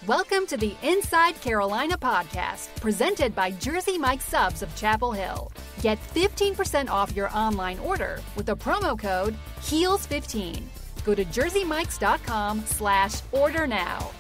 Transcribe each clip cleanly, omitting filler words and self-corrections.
Welcome to the Inside Carolina podcast, presented by Jersey Mike Subs of Chapel Hill. Get 15% off your online order with the promo code HEELS15. Go to jerseymikes.com/order now.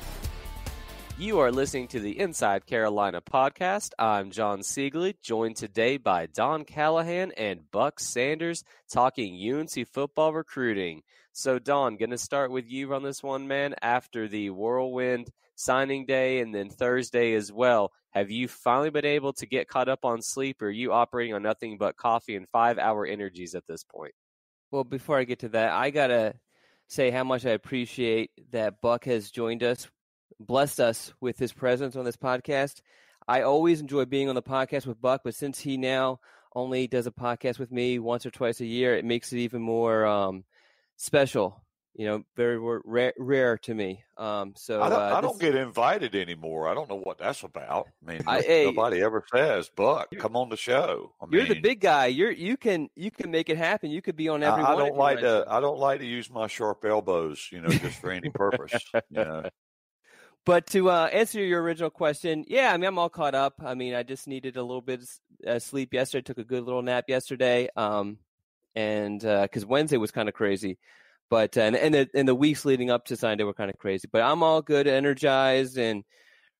You are listening to the Inside Carolina podcast. I'm John Seiglie, joined today by Don Callahan and Buck Sanders, talking UNC football recruiting. So, Don, going to start with you on this one, man. After the whirlwind signing day and then Thursday as well, have you finally been able to get caught up on sleep, or are you operating on nothing but coffee and 5-hour energies at this point? Well, before I get to that, I got to say how much I appreciate that Buck has joined us, blessed us with his presence on this podcast. I always enjoy being on the podcast with Buck, but since he now only does a podcast with me once or twice a year, it makes it even more special. You know, very rare to me. So I don't get invited anymore. I don't know what that's about. I mean, nobody ever says, "Buck, come on the show." You're the big guy. You can make it happen. You could be on every. I don't like to use my sharp elbows, just for any purpose. But to answer your original question, yeah, I mean, I'm all caught up. I mean, I just needed a little bit of sleep yesterday. Took a good little nap yesterday, and because Wednesday was kind of crazy. But and the weeks leading up to Sunday were kind of crazy. But I'm all good, energized, and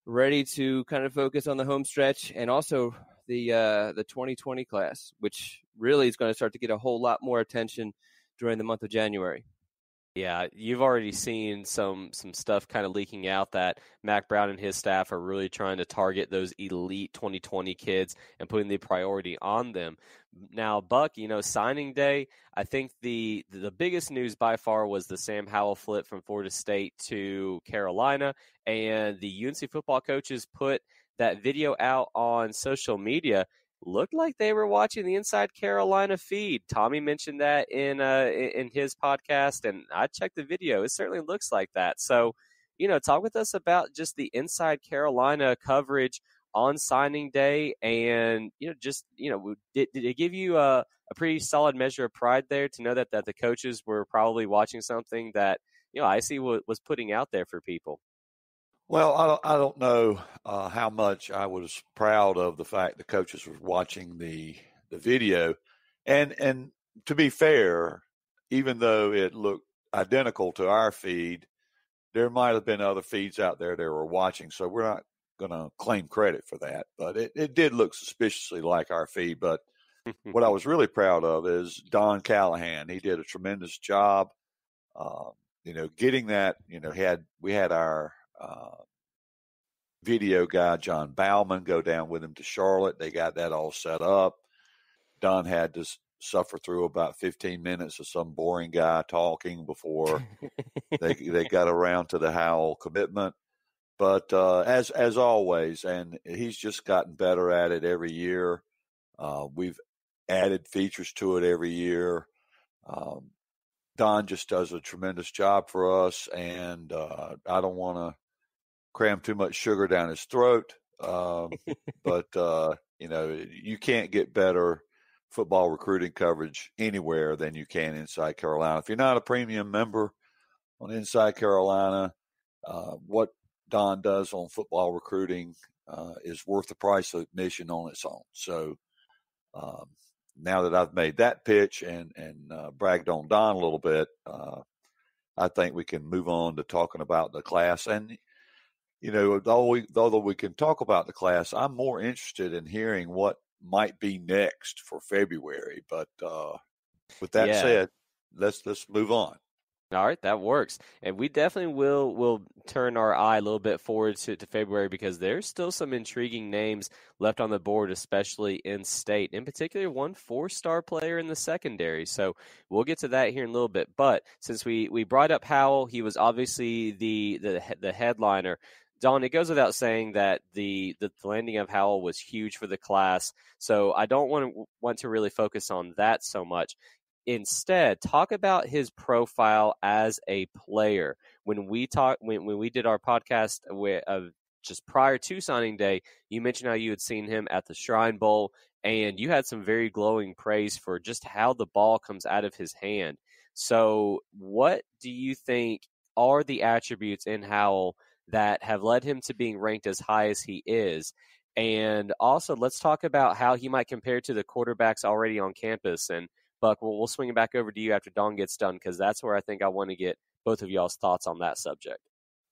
ready to kind of focus on the home stretch and also the 2020 class, which really is going to start to get a whole lot more attention during the month of January. Yeah, you've already seen some stuff kind of leaking out that Mack Brown and his staff are really trying to target those elite 2020 kids and putting the priority on them. Now, Buck, signing day, I think the biggest news by far was the Sam Howell flip from Florida State to Carolina, and the UNC football coaches put that video out on social media. Looked like they were watching the Inside Carolina feed. Tommy mentioned that in his podcast, and I checked the video. It certainly looks like that. So, talk with us about just the Inside Carolina coverage on signing day, and did it give you a pretty solid measure of pride there to know that the coaches were probably watching something that IC was putting out there for people? Well, I don't know how much I was proud of the fact the coaches were watching the video. And to be fair, even though it looked identical to our feed, there might have been other feeds out there that were watching. So we're not going to claim credit for that. But it did look suspiciously like our feed. But what I was really proud of is Don Callahan. He did a tremendous job, getting that. We had our video guy, John Bauman, go down with him to Charlotte. They got that all set up. Don had to suffer through about 15 minutes of some boring guy talking before they got around to the Howell commitment. But as always, and he's just gotten better at it every year. We've added features to it every year. Don just does a tremendous job for us, and I don't want to cram too much sugar down his throat. But you can't get better football recruiting coverage anywhere than you can Inside Carolina. If you're not a premium member on Inside Carolina, what Don does on football recruiting is worth the price of admission on its own. So now that I've made that pitch and bragged on Don a little bit, I think we can move on to talking about the class. And although we can talk about the class, I'm more interested in hearing what might be next for February. But with that said, let's move on. All right, that works. And we definitely will turn our eye a little bit forward to February, because there's still some intriguing names left on the board, especially in state. In particular, one 4-star player in the secondary. So we'll get to that here in a little bit. But since we brought up Howell, he was obviously the headliner. Don, it goes without saying that the landing of Howell was huge for the class. So I don't want to really focus on that so much. Instead, talk about his profile as a player. When we did our podcast just prior to signing day, you mentioned how you had seen him at the Shrine Bowl, and you had some very glowing praise for just how the ball comes out of his hand. So what do you think are the attributes in Howell that have led him to being ranked as high as he is. And also, let's talk about how he might compare to the quarterbacks already on campus. And Buck, we'll swing it back over to you after Don gets done, because that's where I think I want to get both of y'all's thoughts on that subject.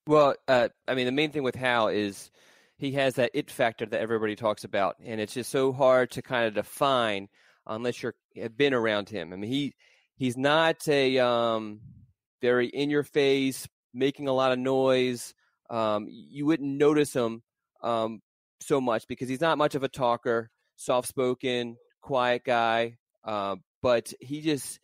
Well, I mean, the main thing with Hal is he has that it factor that everybody talks about, and it's just so hard to kind of define unless you have been around him. I mean, he's not a very in your face, making a lot of noise. You wouldn't notice him so much because he's not much of a talker, soft-spoken, quiet guy, but he just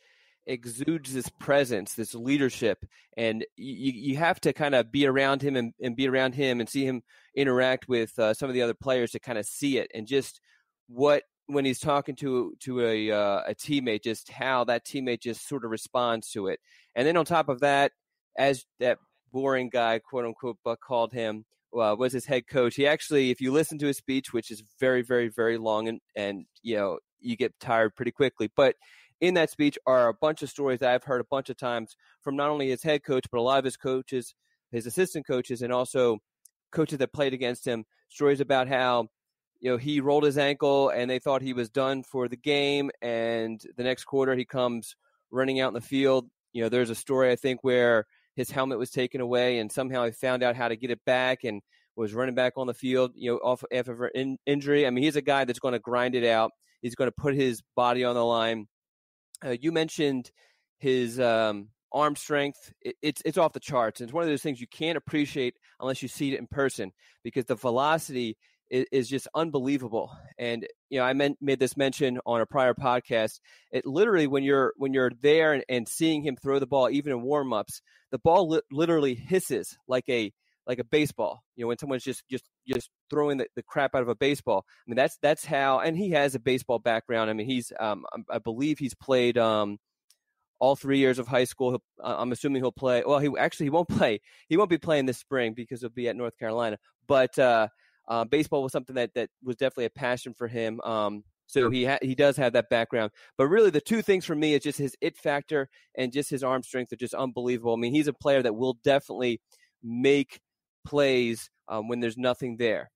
exudes this presence, this leadership, and you have to kind of be around him and be around him and see him interact with some of the other players to kind of see it, and just when he's talking to a teammate, just how that teammate just sort of responds to it. And then on top of that, as that boring guy, quote unquote, Buck called him, was his head coach. He actually, if you listen to his speech, which is very, very, very long, and you get tired pretty quickly, but in that speech are a bunch of stories that I've heard a bunch of times from not only his head coach, but a lot of his coaches, his assistant coaches, and also coaches that played against him. Stories about how, he rolled his ankle and they thought he was done for the game. And the next quarter he comes running out in the field. There's a story, I think, where his helmet was taken away and somehow he found out how to get it back and was running back on the field, off after an injury. I mean, he's a guy that's going to grind it out. He's going to put his body on the line. You mentioned his arm strength. It's off the charts. It's one of those things you can't appreciate unless you see it in person, because the velocity is just unbelievable. And I made this mention on a prior podcast. It literally, when you're there and seeing him throw the ball, even in warm-ups, the ball literally hisses like a baseball. When someone's just throwing the crap out of a baseball. I mean, that's how. And he has a baseball background. I mean, he's I believe he's played all 3 years of high school. I'm assuming he'll play. Well, he won't play. He won't be playing this spring because he'll be at North Carolina. But baseball was something that was definitely a passion for him. So he does have that background. But really, the two things for me is just his it factor and just his arm strength are just unbelievable. I mean, he's a player that will definitely make plays when there's nothing there.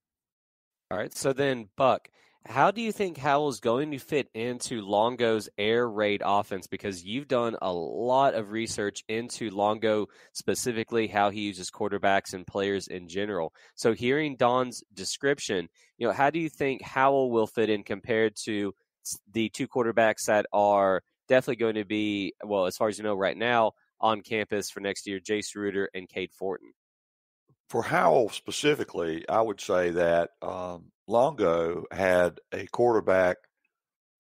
All right, so then, Buck, how do you think Howell's going to fit into Longo's air raid offense? Because you've done a lot of research into Longo, specifically how he uses quarterbacks and players in general. So hearing Don's description, how do you think Howell will fit in compared to the two quarterbacks that are definitely going to be, well, as far as you know right now, on campus for next year, Jace Ruder and Cade Fortin? For Howell specifically, I would say that Longo had a quarterback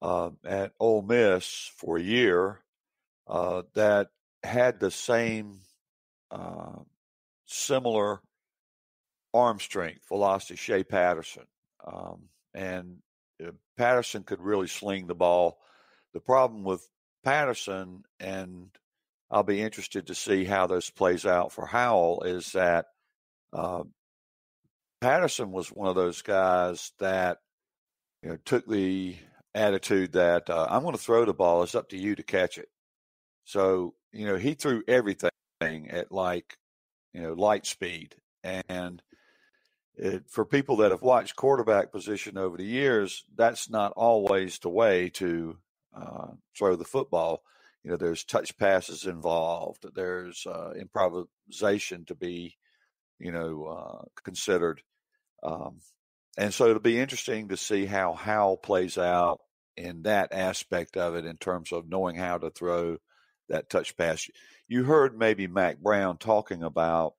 at Ole Miss for a year that had the same similar arm strength, velocity, Shea Patterson. And Patterson could really sling the ball. The problem with Patterson, and I'll be interested to see how this plays out for Howell, is that Patterson was one of those guys that took the attitude that I'm going to throw the ball. It's up to you to catch it. So he threw everything at light speed. And for people that have watched quarterback position over the years, that's not always the way to throw the football. There's touch passes involved. There's improvisation to be considered. And so it'll be interesting to see how Howell plays out in that aspect of it in terms of knowing how to throw that touch pass. You heard maybe Mack Brown talking about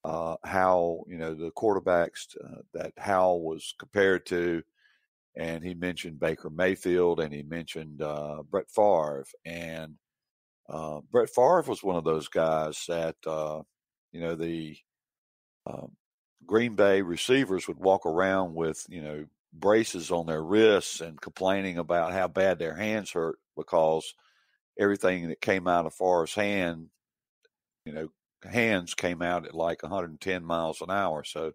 how, the quarterbacks that Howell was compared to, and he mentioned Baker Mayfield and he mentioned Brett Favre. And Brett Favre was one of those guys that, the Green Bay receivers would walk around with, braces on their wrists and complaining about how bad their hands hurt because everything that came out of Favre's hands came out at like 110 miles an hour. So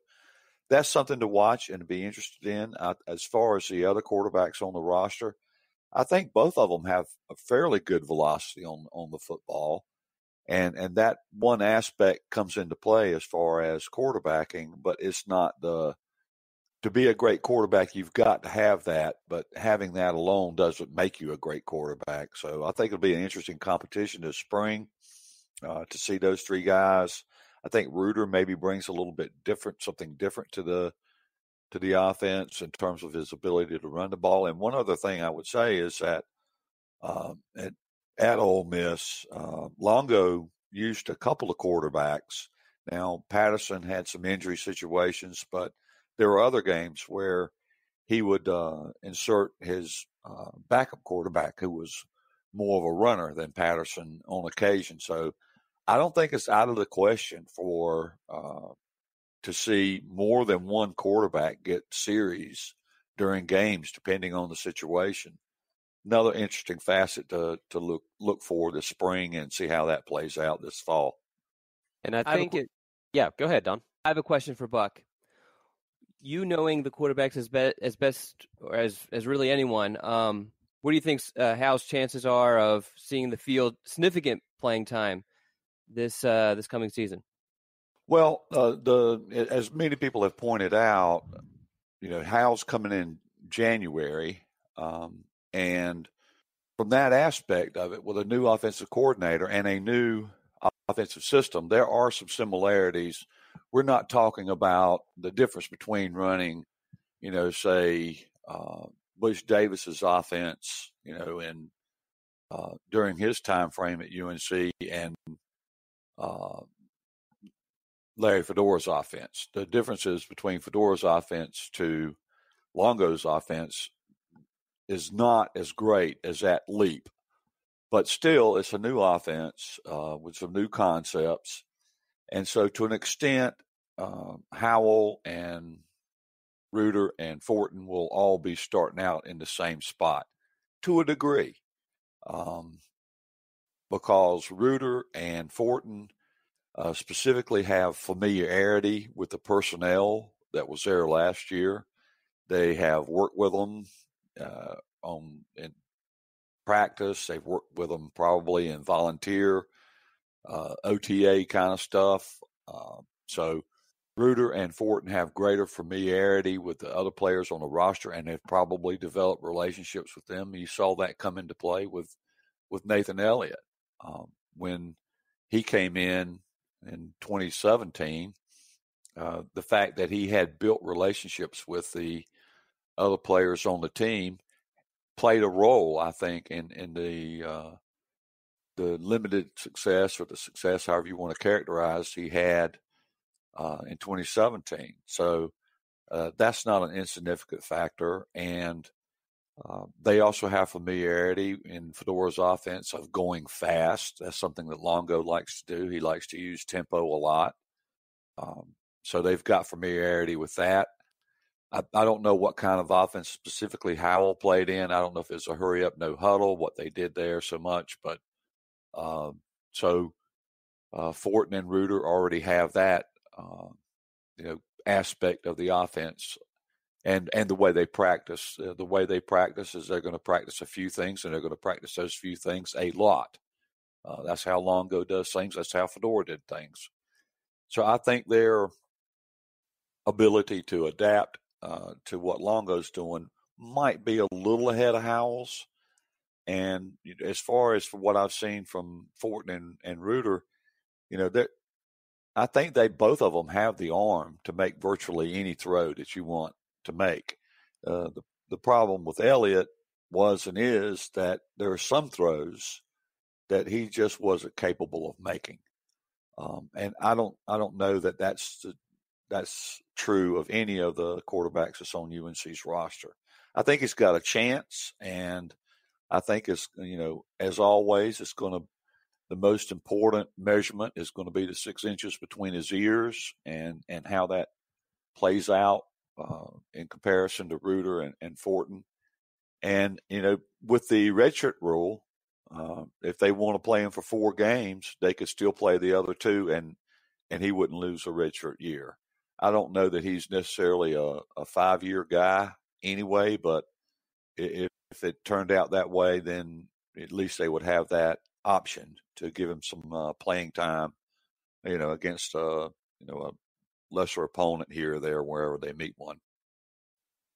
that's something to watch and to be interested in. As far as the other quarterbacks on the roster, I think both of them have a fairly good velocity on the football. And that one aspect comes into play as far as quarterbacking, but it's not to be a great quarterback, you've got to have that, but having that alone doesn't make you a great quarterback. So I think it'll be an interesting competition this spring to see those three guys. I think Reuter maybe brings a little bit different, something different to the offense in terms of his ability to run the ball. And one other thing I would say is that at Ole Miss, Longo used a couple of quarterbacks. Now, Patterson had some injury situations, but there were other games where he would insert his backup quarterback who was more of a runner than Patterson on occasion. So I don't think it's out of the question for to see more than one quarterback get series during games, depending on the situation. Another interesting facet to look for this spring and see how that plays out this fall. And I think yeah, go ahead, Don. I have a question for Buck. You knowing the quarterbacks as best or as really anyone, what do you think Hal's chances are of seeing the field significant playing time this coming season? Well, as many people have pointed out, Hal's coming in January, and from that aspect of it, with a new offensive coordinator and a new offensive system, there are some similarities. We're not talking about the difference between running, say, Bush Davis's offense, during his time frame at UNC and Larry Fedora's offense. The differences between Fedora's offense to Longo's offense is not as great as that leap. But still, it's a new offense with some new concepts. And so to an extent, Howell and Reuter and Fortin will all be starting out in the same spot to a degree. Because Reuter and Fortin specifically have familiarity with the personnel that was there last year. They have worked with them in practice. They've worked with them probably in volunteer OTA kind of stuff. So Reuter and Fortin have greater familiarity with the other players on the roster and have probably developed relationships with them. You saw that come into play with Nathan Elliott when he came in 2017. The fact that he had built relationships with the other players on the team played a role, I think, in the limited success or the success, however you want to characterize, he had in 2017. So that's not an insignificant factor. And they also have familiarity in Fedora's offense of going fast. That's something that Longo likes to do. He likes to use tempo a lot. So they've got familiarity with that. I don't know what kind of offense specifically Howell played in. I don't know if it's a hurry up, no huddle, what they did there so much. But Fortin and Reuter already have that, aspect of the offense. And the way they practice. The way they practice is they're going to practice a few things, and they're going to practice those few things a lot. That's how Longo does things. That's how Fedora did things. So I think their ability to adapt to what Longo's doing might be a little ahead of Howell's. And as far as what I've seen from Fortin and Reuter, I think both of them have the arm to make virtually any throw that you want to make. The problem with Elliott was and is that there are some throws that he just wasn't capable of making. And I don't know that that's true of any of the quarterbacks that's on UNC's roster. I think he's got a chance, and I think it's, as always, the most important measurement is going to be the 6 inches between his ears and how that plays out in comparison to Reuter and Fortin. And, with the redshirt rule, if they want to play him for 4 games, they could still play the other 2 and he wouldn't lose a redshirt year. I don't know that he's necessarily a 5-year guy anyway, but if it turned out that way, then at least they would have that option to give him some playing time, against a lesser opponent here or there, wherever they meet one.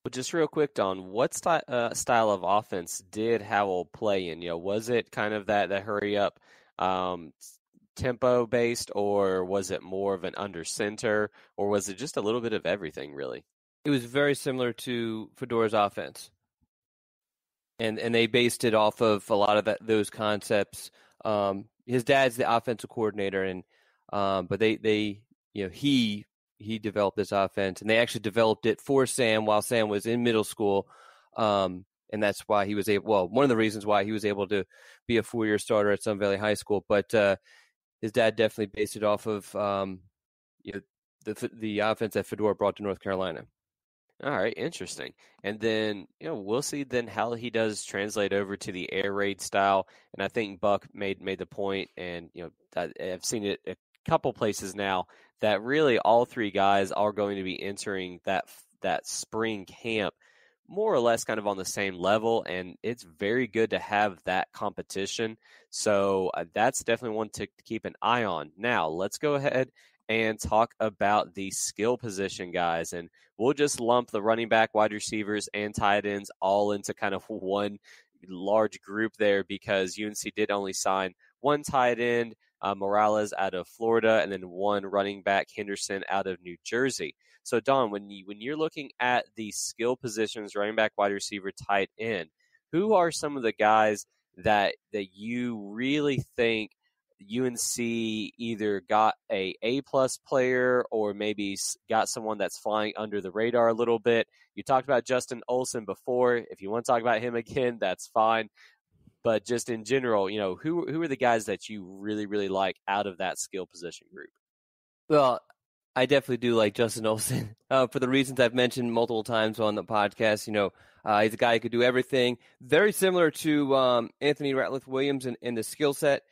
Well, just real quick, Don, what style of offense did Howell play in? Was it kind of that hurry up tempo based, or was it more of an under center, or was it just a little bit of everything, really? It was very similar to Fedora's offense. And they based it off of a lot of those concepts. His dad's the offensive coordinator, and but he developed this offense, and they actually developed it for Sam while Sam was in middle school, and that's why he was able. Well, one of the reasons why he was able to be a 4-year starter at Sun Valley High School. But his dad definitely based it off of the offense that Fedora brought to North Carolina. All right, interesting. And then, we'll see then how he does translate over to the air raid style. And I think Buck made the point, and I've seen it a couple places now, that really all three guys are going to be entering that spring camp more or less kind of on the same level, and it's very good to have that competition. So that's definitely one to keep an eye on. Now, let's go ahead and talk about the skill position guys, and we'll just lump the running back, wide receivers, and tight ends all into kind of one large group there, because UNC did only sign one tight end, Morales out of Florida, and then one running back, Henderson out of New Jersey. So Don, when you're looking at the skill positions, running back, wide receiver, tight end, who are some of the guys that you really think UNC either got a plus player or maybe got someone that's flying under the radar a little bit? You talked about Justin Olson before. If you want to talk about him again, that's fine. But just in general, who are the guys that you really, really like out of that skill position group? Well, I definitely do like Justin Olson for the reasons I've mentioned multiple times on the podcast. He's a guy who could do everything. Very similar to Anthony Ratliff-Williams in the skill set.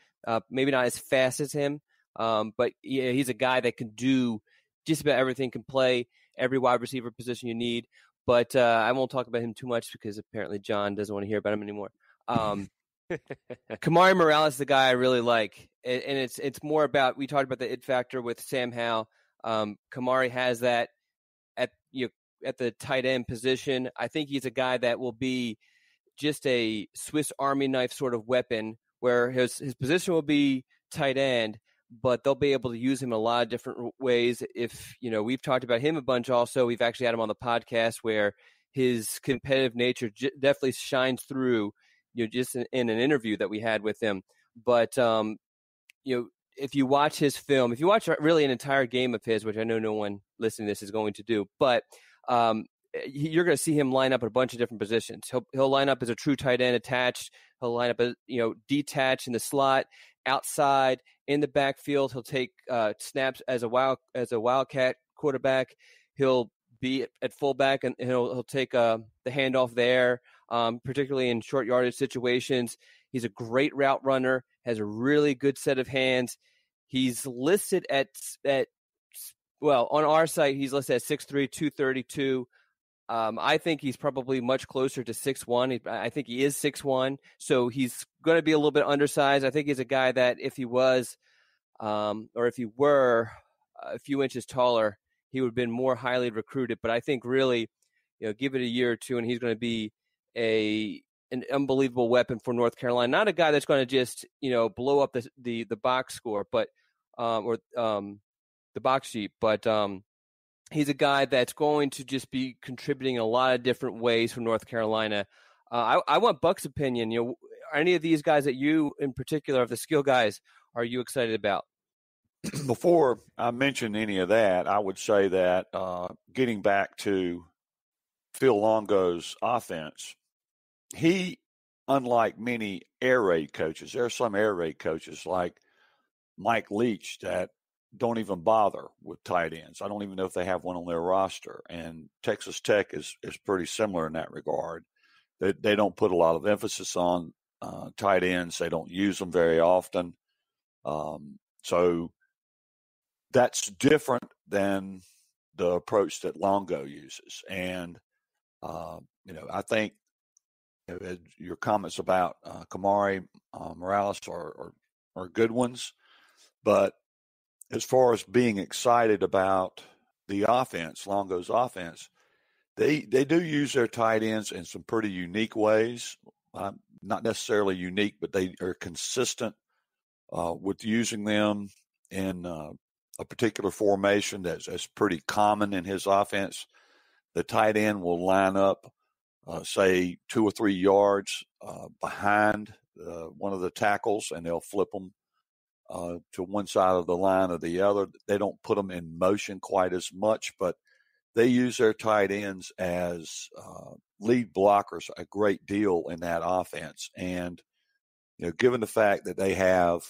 Maybe not as fast as him, but yeah, he's a guy that can do just about everything, can play every wide receiver position you need. But I won't talk about him too much because apparently John doesn't want to hear about him anymore. Kamari Morales is the guy I really like, and it's more about, we talked about the it factor with Sam Howell. Kamari has that at the tight end position. I think he's a guy that will be just a Swiss Army knife sort of weapon, where his position will be tight end, but they'll be able to use him in a lot of different ways. If we've talked about him a bunch also. We've actually had him on the podcast where his competitive nature definitely shines through, just in an interview that we had with him. But, if you watch his film, if you watch really an entire game of his, which I know no one listening to this is going to do, but you're going to see him line up at a bunch of different positions. He'll line up as a true tight end attached. He'll line up as, detached in the slot, outside, in the backfield. He'll take snaps as a wildcat quarterback. He'll be at fullback, and he'll take the handoff there, particularly in short yardage situations. He's a great route runner, has a really good set of hands. He's listed on our site, he's listed at 6'3", 232. I think he's probably much closer to 6'1". I think he is 6'1", so he's going to be a little bit undersized. I think he's a guy that if he was, or if he were a few inches taller, he would have been more highly recruited. But I think really, give it a year or two, and he's going to be an unbelievable weapon for North Carolina. Not a guy that's going to just, blow up the box score, but or the box sheet, but he's a guy that's going to just be contributing in a lot of different ways for North Carolina. I want Buck's opinion. Are any of these guys that you, in particular, of the skill guys, are you excited about? Before I mention any of that, I would say that getting back to Phil Longo's offense, he, unlike many air raid coaches, there are some air raid coaches like Mike Leach that don't even bother with tight ends. I don't even know if they have one on their roster. And Texas Tech is pretty similar in that regard. They don't put a lot of emphasis on tight ends. They don't use them very often. So that's different than the approach that Longo uses. And, I think your comments about Kamari Morales are good ones. But as far as being excited about the offense, Longo's offense, they do use their tight ends in some pretty unique ways. Not necessarily unique, but they are consistent with using them in a particular formation that's pretty common in his offense. The tight end will line up, say, 2 or 3 yards behind one of the tackles, and they'll flip them to one side of the line or the other. They don't put them in motion quite as much, but they use their tight ends as lead blockers a great deal in that offense. And, given the fact that they have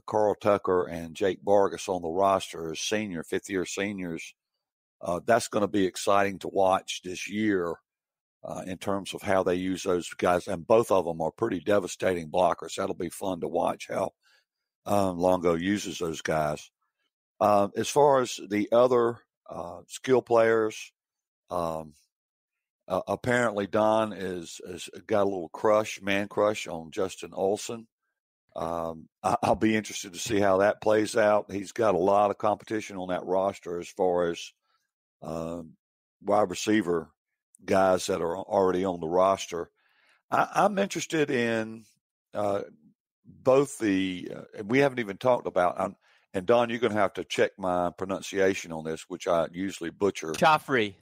Carl Tucker and Jake Vargas on the roster as fifth-year seniors, that's going to be exciting to watch this year in terms of how they use those guys. And both of them are pretty devastating blockers. That'll be fun to watch how Longo uses those guys. As far as the other skill players, apparently Don has got a little man crush on Justin Olson. I'll be interested to see how that plays out. He's got a lot of competition on that roster as far as wide receiver guys that are already on the roster. I'm interested in both we haven't even talked about, and Don, you're going to have to check my pronunciation on this, which I usually butcher. Joffrey.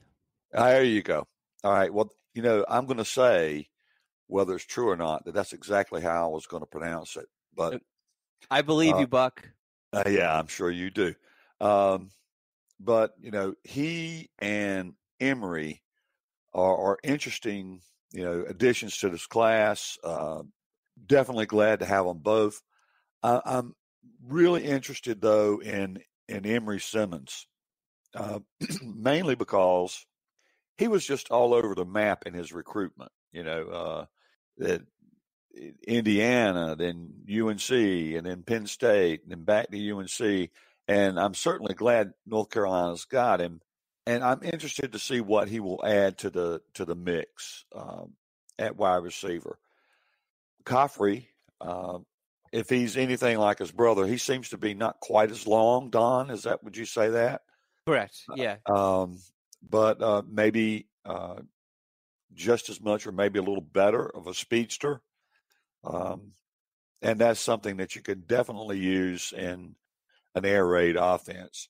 There you go. All right. Well, I'm going to say, whether it's true or not, that's exactly how I was going to pronounce it. But I believe you, Buck. Yeah, I'm sure you do. But, he and Emery are interesting, additions to this class. Definitely glad to have them both. I'm really interested, though, in Emery Simmons, mainly because he was just all over the map in his recruitment. That Indiana, then UNC, and then Penn State, and then back to UNC. And I'm certainly glad North Carolina's got him. And I'm interested to see what he will add to the mix at wide receiver. Coffrey, if he's anything like his brother, he seems to be not quite as long. Don, would you say that? Correct. Yeah. But maybe just as much or maybe a little better of a speedster. And that's something that you can definitely use in an air raid offense.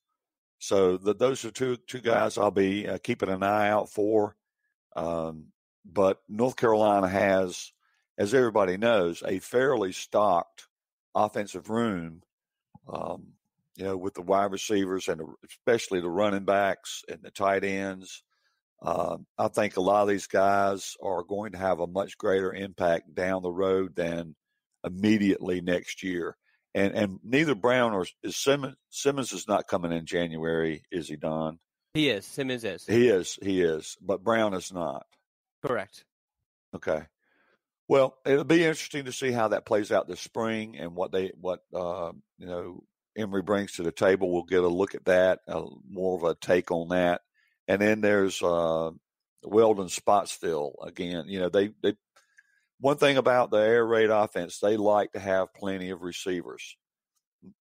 So those are two guys I'll be keeping an eye out for. But North Carolina has, as everybody knows, a fairly stocked offensive room, with the wide receivers and especially the running backs and the tight ends. I think a lot of these guys are going to have a much greater impact down the road than immediately next year. And neither Brown or Simmons is not coming in January, is he, Don? He is. Simmons is. He is. But Brown is not. Correct. Okay. Well, it'll be interesting to see how that plays out this spring and what Emery brings to the table. We'll get a look at that, more of a take on that. And then there's Weldon Spotsville again. They one thing about the air raid offense, they like to have plenty of receivers,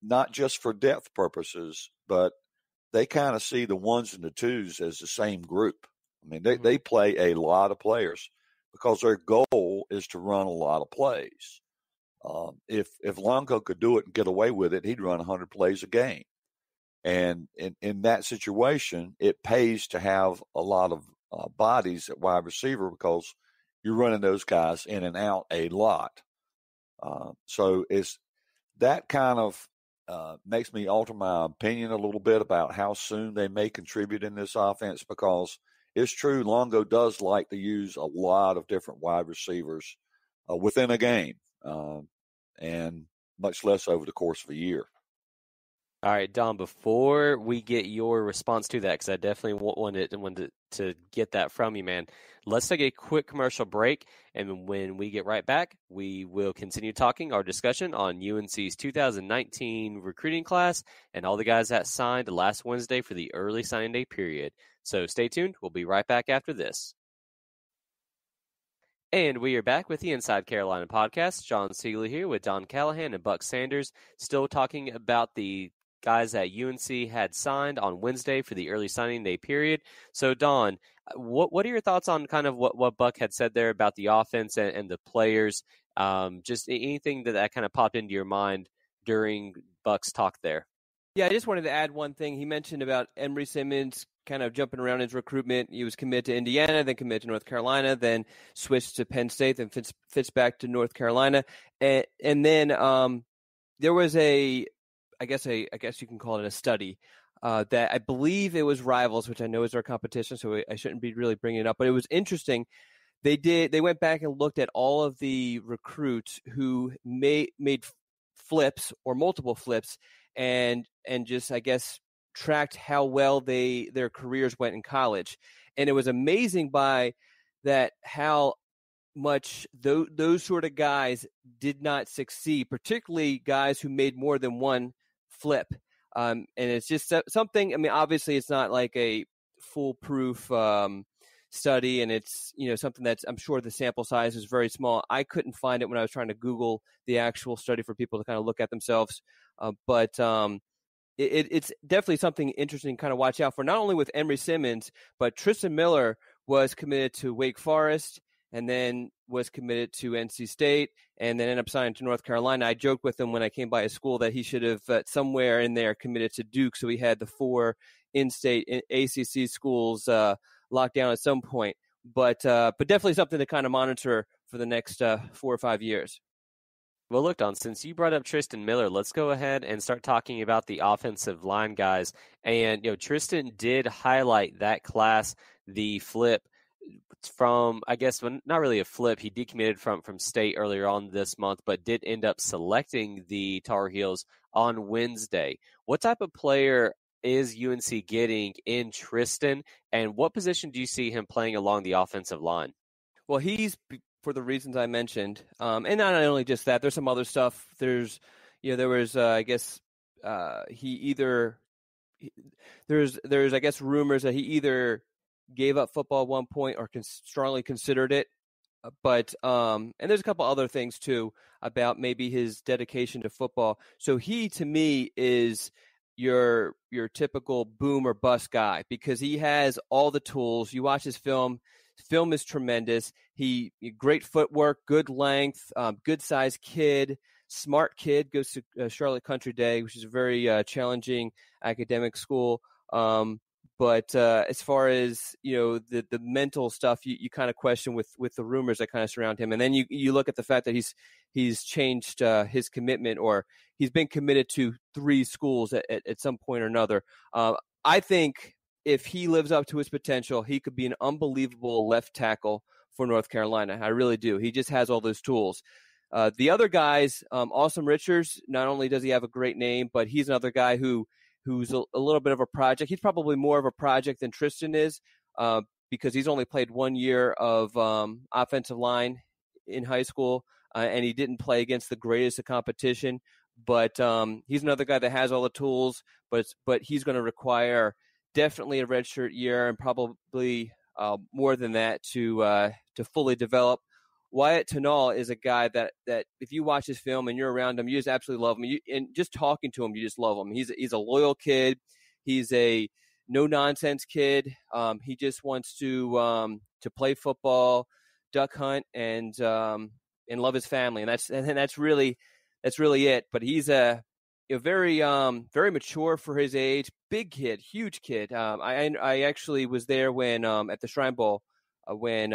not just for depth purposes, but they kind of see the ones and the twos as the same group. I mean, they play a lot of players because their goal is to run a lot of plays. If Longo could do it and get away with it, he'd run 100 plays a game. And in that situation, it pays to have a lot of bodies at wide receiver because you're running those guys in and out a lot. So it's that kind of makes me alter my opinion a little bit about how soon they may contribute in this offense, because it's true Longo does like to use a lot of different wide receivers within a game, and much less over the course of a year. All right, Don, before we get your response to that, because I definitely wanted to get that from you, man, let's take a quick commercial break, and when we get right back, we will continue talking our discussion on UNC's 2019 recruiting class and all the guys that signed last Wednesday for the early signing day period. So stay tuned. We'll be right back after this. And we are back with the Inside Carolina podcast. John Seiglie here with Don Callahan and Buck Sanders, still talking about the guys that UNC had signed on Wednesday for the early signing day period. So, Don, what are your thoughts on kind of what Buck had said there about the offense and the players? Just anything that kind of popped into your mind during Buck's talk there? Yeah, I just wanted to add one thing. He mentioned about Emory Simmons kind of jumping around his recruitment. He was committed to Indiana, then committed to North Carolina, then switched to Penn State, then fits back to North Carolina. And then there was I guess you can call it a study that I believe it was Rivals, which I know is our competition, so I shouldn't be really bringing it up. But it was interesting. They went back and looked at all of the recruits who made flips or multiple flips, and just, I guess, tracked how well their careers went in college. And it was amazing by that how much those sort of guys did not succeed, particularly guys who made more than one flip. And it's just something, I mean, obviously it's not like a foolproof study, and it's, something that's, I'm sure the sample size is very small. I couldn't find it when I was trying to Google the actual study for people to kind of look at themselves. But it's definitely something interesting to kind of watch out for, not only with Emory Simmons, but Tristan Miller was committed to Wake Forest and then was committed to NC State and then ended up signing to North Carolina. I joked with him when I came by his school that he should have somewhere in there committed to Duke, so he had the 4 in-state ACC schools locked down at some point. But definitely something to kind of monitor for the next 4 or 5 years. Well, look, Don, since you brought up Tristan Miller, let's go ahead and start talking about the offensive line guys. And, Tristan did highlight that class, the flip from, I guess, not really a flip. He decommitted from State earlier on this month, but did end up selecting the Tar Heels on Wednesday. What type of player is UNC getting in Tristan, and what position do you see him playing along the offensive line? Well, he's, for the reasons I mentioned, and not only just that, there's some other stuff. There's, there was, I guess, there's, I guess, rumors that he either gave up football at one point or strongly considered it. But and there's a couple other things too about maybe his dedication to football. So he, to me, is your typical boom or bust guy because he has all the tools. You watch his film. Film is tremendous. He great footwork, good length, good sized kid, smart kid. Goes to Charlotte Country Day, which is a very challenging academic school. But as far as the mental stuff, you kind of question with the rumors that kind of surround him, and then you look at the fact that he's changed his commitment, or he's been committed to 3 schools at some point or another. I think if he lives up to his potential, he could be an unbelievable left tackle for North Carolina. I really do. He just has all those tools. The other guys, Awesome Richards, not only does he have a great name, but he's another guy who's a little bit of a project. He's probably more of a project than Tristan is because he's only played 1 year of offensive line in high school, and he didn't play against the greatest of competition. But he's another guy that has all the tools, but he's going to require definitely a redshirt year and probably more than that to fully develop. Wyatt Tanal is a guy that if you watch his film and you're around him, you just absolutely love him. And just talking to him, you just love him. He's a loyal kid. He's a no-nonsense kid. He just wants to play football, duck hunt, and love his family. And that's really it. But he's a very very mature for his age, big kid, huge kid. I actually was there when at the Shrine Bowl when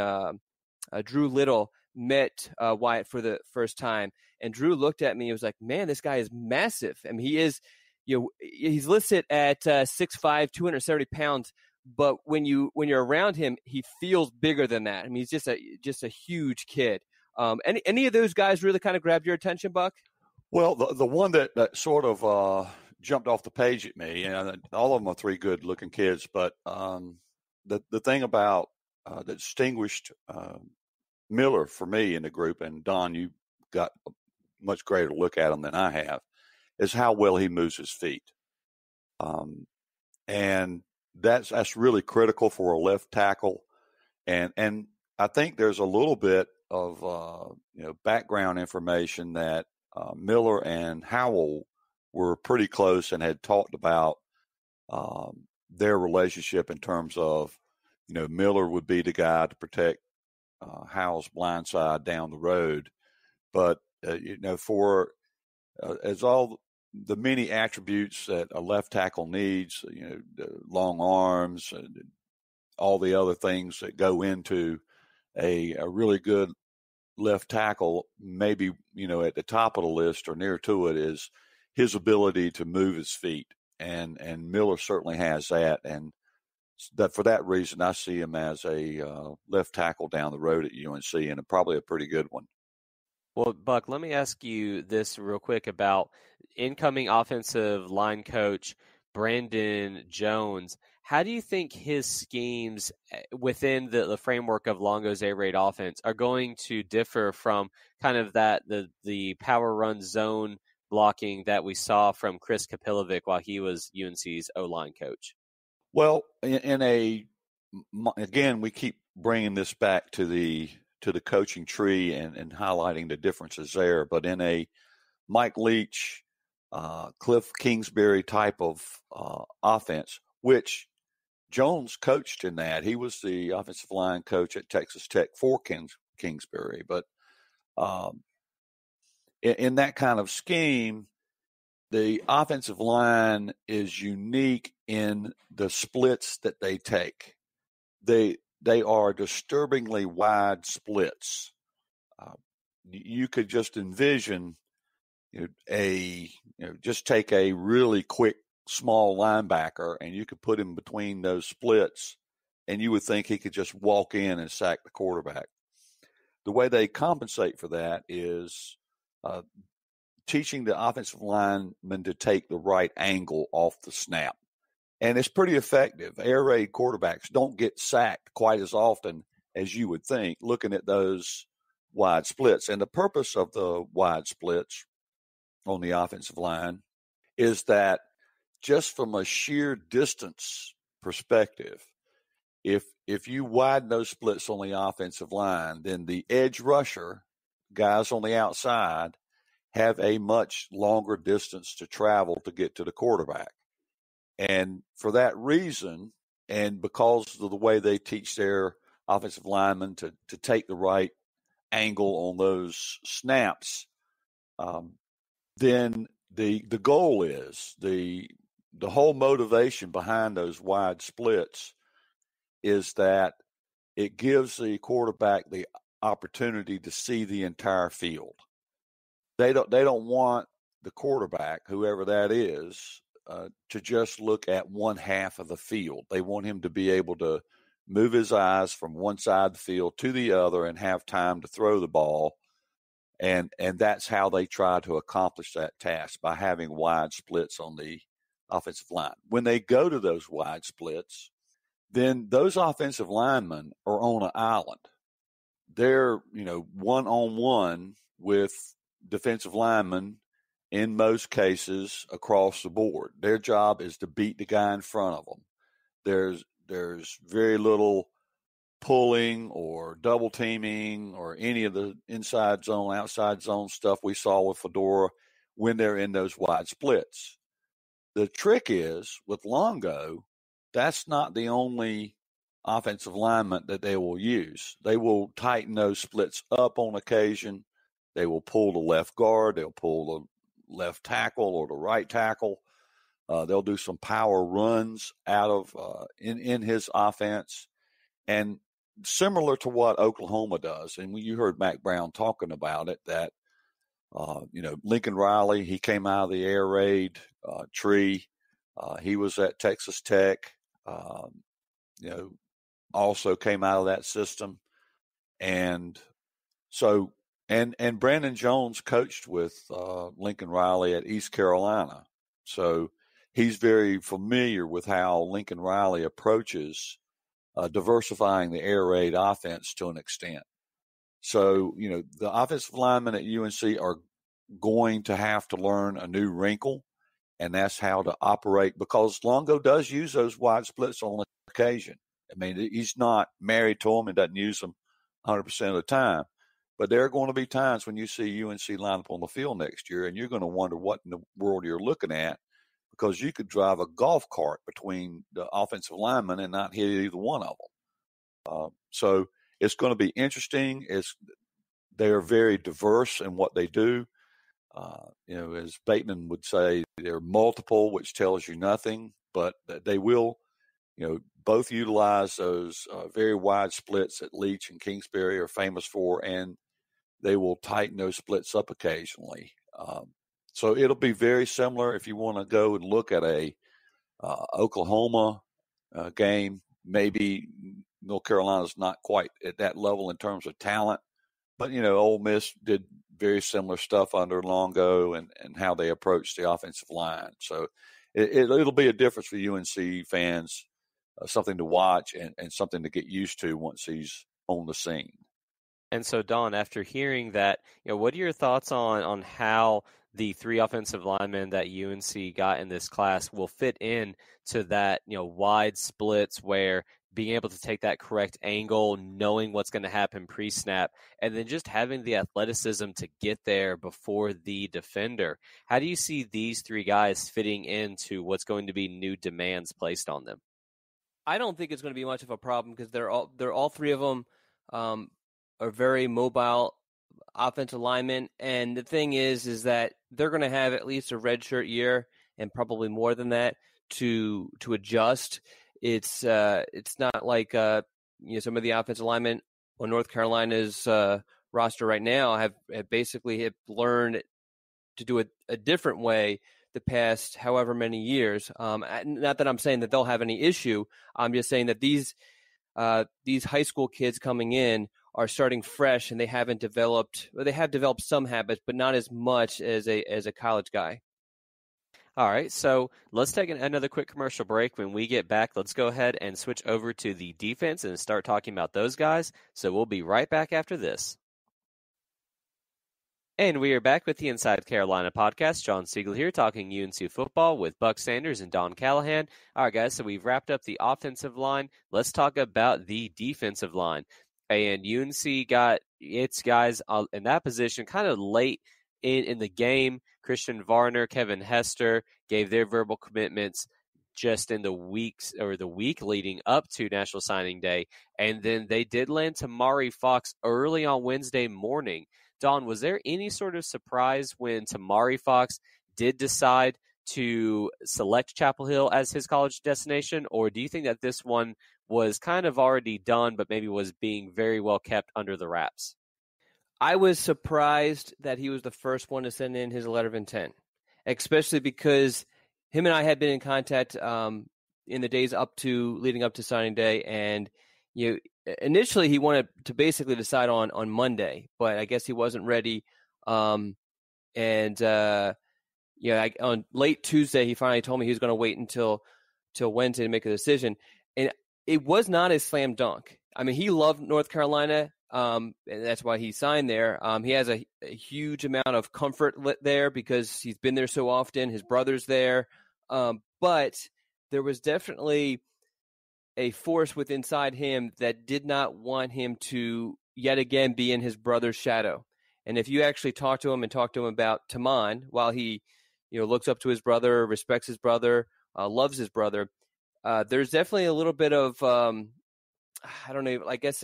Drew Little met Wyatt for the first time, and Drew looked at me and was like, "Man, this guy is massive." I mean, he is. He's listed at 6'5", 270 pounds, but when you're around him, he feels bigger than that. I mean, he's just a huge kid. Any of those guys really kind of grabbed your attention, Buck? Well, the one that sort of jumped off the page at me, and all of them are 3 good-looking kids, but the thing about that distinguished Miller for me in the group, and Don, you got a much greater look at him than I have, is how well he moves his feet. And that's really critical for a left tackle. And I think there's a little bit background information that Miller and Howell were pretty close and had talked about their relationship in terms of, Miller would be the guy to protect Howell's blind side down the road. But, for as all the many attributes that a left tackle needs, the long arms, and all the other things that go into a really good left tackle, maybe, at the top of the list or near to it is his ability to move his feet. And Miller certainly has that. And that for that reason, I see him as a left tackle down the road at UNC, and probably a pretty good one. Well, Buck, let me ask you this real quick about incoming offensive line coach Brandon Jones. How do you think his schemes within the framework of Longo's air raid offense are going to differ from kind of the power run zone blocking that we saw from Chris Kapilovic while he was UNC's O-line coach? Well, again, we keep bringing this back to the coaching tree and highlighting the differences there. But in a Mike Leach, Cliff Kingsbury type of offense, which Jones coached in that. He was the offensive line coach at Texas Tech for Kingsbury. But in that kind of scheme, the offensive line is unique in the splits that they take. They are disturbingly wide splits. You could just envision just take a really quick small linebacker and you could put him between those splits and you would think he could just walk in and sack the quarterback. The way they compensate for that is teaching the offensive lineman to take the right angle off the snap. And it's pretty effective. Air raid quarterbacks don't get sacked quite as often as you would think, looking at those wide splits. And the purpose of the wide splits on the offensive line is that just from a sheer distance perspective, if you widen those splits on the offensive line, then the edge rusher, guys on the outside, have a much longer distance to travel to get to the quarterback. And for that reason, and because of the way they teach their offensive linemen to take the right angle on those snaps, then the goal is the whole motivation behind those wide splits is that it gives the quarterback the opportunity to see the entire field. They don't want the quarterback, whoever that is, to just look at one half of the field. They want him to be able to move his eyes from one side of the field to the other and have time to throw the ball. And that's how they try to accomplish that task, by having wide splits on the offensive line. When they go to those wide splits, then those offensive linemen are on an island. They're, one-on-one with defensive linemen in most cases across the board. Their job is to beat the guy in front of them. There's very little pulling or double teaming or any of the inside zone, outside zone stuff we saw with Fedora when they're in those wide splits. The trick is with Longo, that's not the only offensive alignment that they will use. They will tighten those splits up on occasion. They will pull the left guard. They'll pull the left tackle or the right tackle. They'll do some power runs out of in his offense. And similar to what Oklahoma does, and you heard Mack Brown talking about it, that, Lincoln Riley, he came out of the air raid tree. He was at Texas Tech, also came out of that system. And so, and Brandon Jones coached with Lincoln Riley at East Carolina. So he's very familiar with how Lincoln Riley approaches diversifying the air raid offense to an extent. So, the offensive linemen at UNC are going to have to learn a new wrinkle, and that's how to operate, because Longo does use those wide splits on occasion. I mean, he's not married to them and doesn't use them 100% of the time, But there are going to be times when you see UNC line up on the field next year, and you're going to wonder what in the world you're looking at, because you could drive a golf cart between the offensive linemen and not hit either one of them. So it's going to be interesting. They're very diverse in what they do. As Bateman would say, they're multiple, which tells you nothing, but they will, both utilize those very wide splits that Leach and Kingsbury are famous for, and they will tighten those splits up occasionally. So it'll be very similar. If you want to go and look at a Oklahoma game, maybe North Carolina's not quite at that level in terms of talent, but Ole Miss did very similar stuff under Longo and how they approach the offensive line. So it'll be a difference for UNC fans, something to watch and something to get used to once he's on the scene. And so, Don, after hearing that, what are your thoughts on how the three offensive linemen that UNC got in this class will fit in to that, wide splits where being able to take that correct angle, knowing what's going to happen pre-snap, and then just having the athleticism to get there before the defender? How do you see these three guys fitting into what's going to be new demands placed on them? I don't think it's going to be much of a problem because they're all three of them are very mobile offensive linemen, and the thing is that they're going to have at least a redshirt year and probably more than that to adjust. It's not like some of the offensive linemen on North Carolina's roster right now have basically learned to do it a different way the past however many years. Not that I'm saying that they'll have any issue. I'm just saying that these high school kids coming in are starting fresh, and they have developed some habits, but not as much as a college guy. All right, so let's take another quick commercial break. When we get back, let's go ahead and switch over to the defense and start talking about those guys. So we'll be right back after this. And we are back with the Inside Carolina podcast. John Seiglie here talking UNC football with Buck Sanders and Don Callahan. All right, guys, so we've wrapped up the offensive line. Let's talk about the defensive line. And UNC got its guys in that position kind of late in the game. Christian Varner, Kevin Hester gave their verbal commitments just in the week leading up to National Signing Day. And then they did land Tamari Fox early on Wednesday morning. Don, was there any sort of surprise when Tamari Fox did decide to select Chapel Hill as his college destination, or do you think that this one was kind of already done but maybe was being very well kept under the wraps? I was surprised that he was the first one to send in his letter of intent, especially because him and I had been in contact in the days leading up to signing day, and initially he wanted to basically decide on Monday, but I guess he wasn't ready. On late Tuesday, he finally told me he was going to wait until Wednesday to make a decision, and it was not a slam dunk. I mean, he loved North Carolina, and that's why he signed there. He has a huge amount of comfort there because he's been there so often. His brother's there, but there was definitely a force within inside him that did not want him to yet again be in his brother's shadow. And if you actually talk to him about Taman, while he looks up to his brother, respects his brother, loves his brother, there's definitely a little bit of I don't know, I guess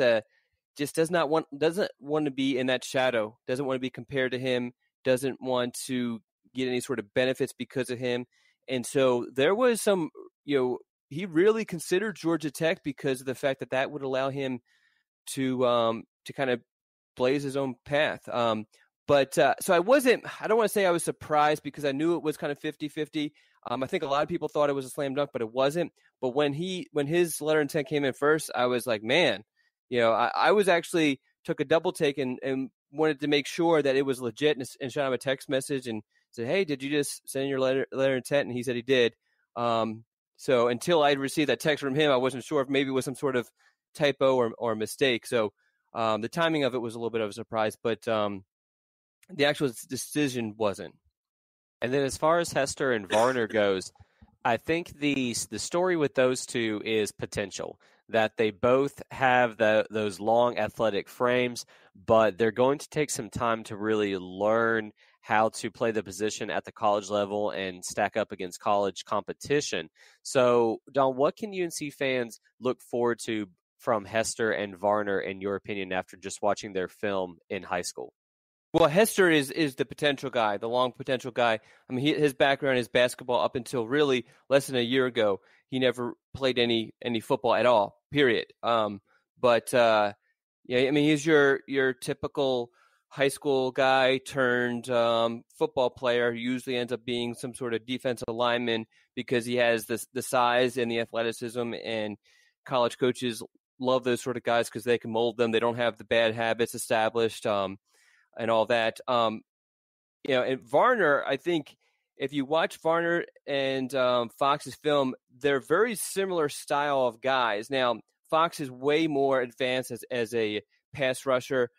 just doesn't want to be in that shadow, doesn't want to be compared to him, doesn't want to get any sort of benefits because of him. And so there was some, he really considered Georgia Tech because of the fact that would allow him to kind of blaze his own path. So I don't want to say I was surprised because I knew it was kind of 50-50. I think a lot of people thought it was a slam dunk, but it wasn't. But when his letter of intent came in first, I was like, man, I was actually took a double take and wanted to make sure that it was legit and shot him a text message and said, hey, did you just send your letter of intent? And he said he did. So until I received that text from him, I wasn't sure if maybe it was some sort of typo or mistake. So the timing of it was a little bit of a surprise, but the actual decision wasn't. And then as far as Hester and Varner goes, I think the story with those two is potential, that they both have those long athletic frames, but they're going to take some time to really learn how to play the position at the college level and stack up against college competition. So, Don, what can UNC fans look forward to from Hester and Varner, in your opinion, after just watching their film in high school? Well, Hester is the potential guy, the long potential guy. I mean, his background is basketball up until really less than a year ago. He never played any football at all, period. Yeah, I mean, he's your typical high school guy turned football player who usually ends up being some sort of defensive lineman because he has the size and the athleticism, and college coaches love those sort of guys because they can mold them. They don't have the bad habits established. And all that. And Varner, I think if you watch Varner and Fox's film, they're very similar style of guys. Now, Fox is way more advanced as a pass rusher.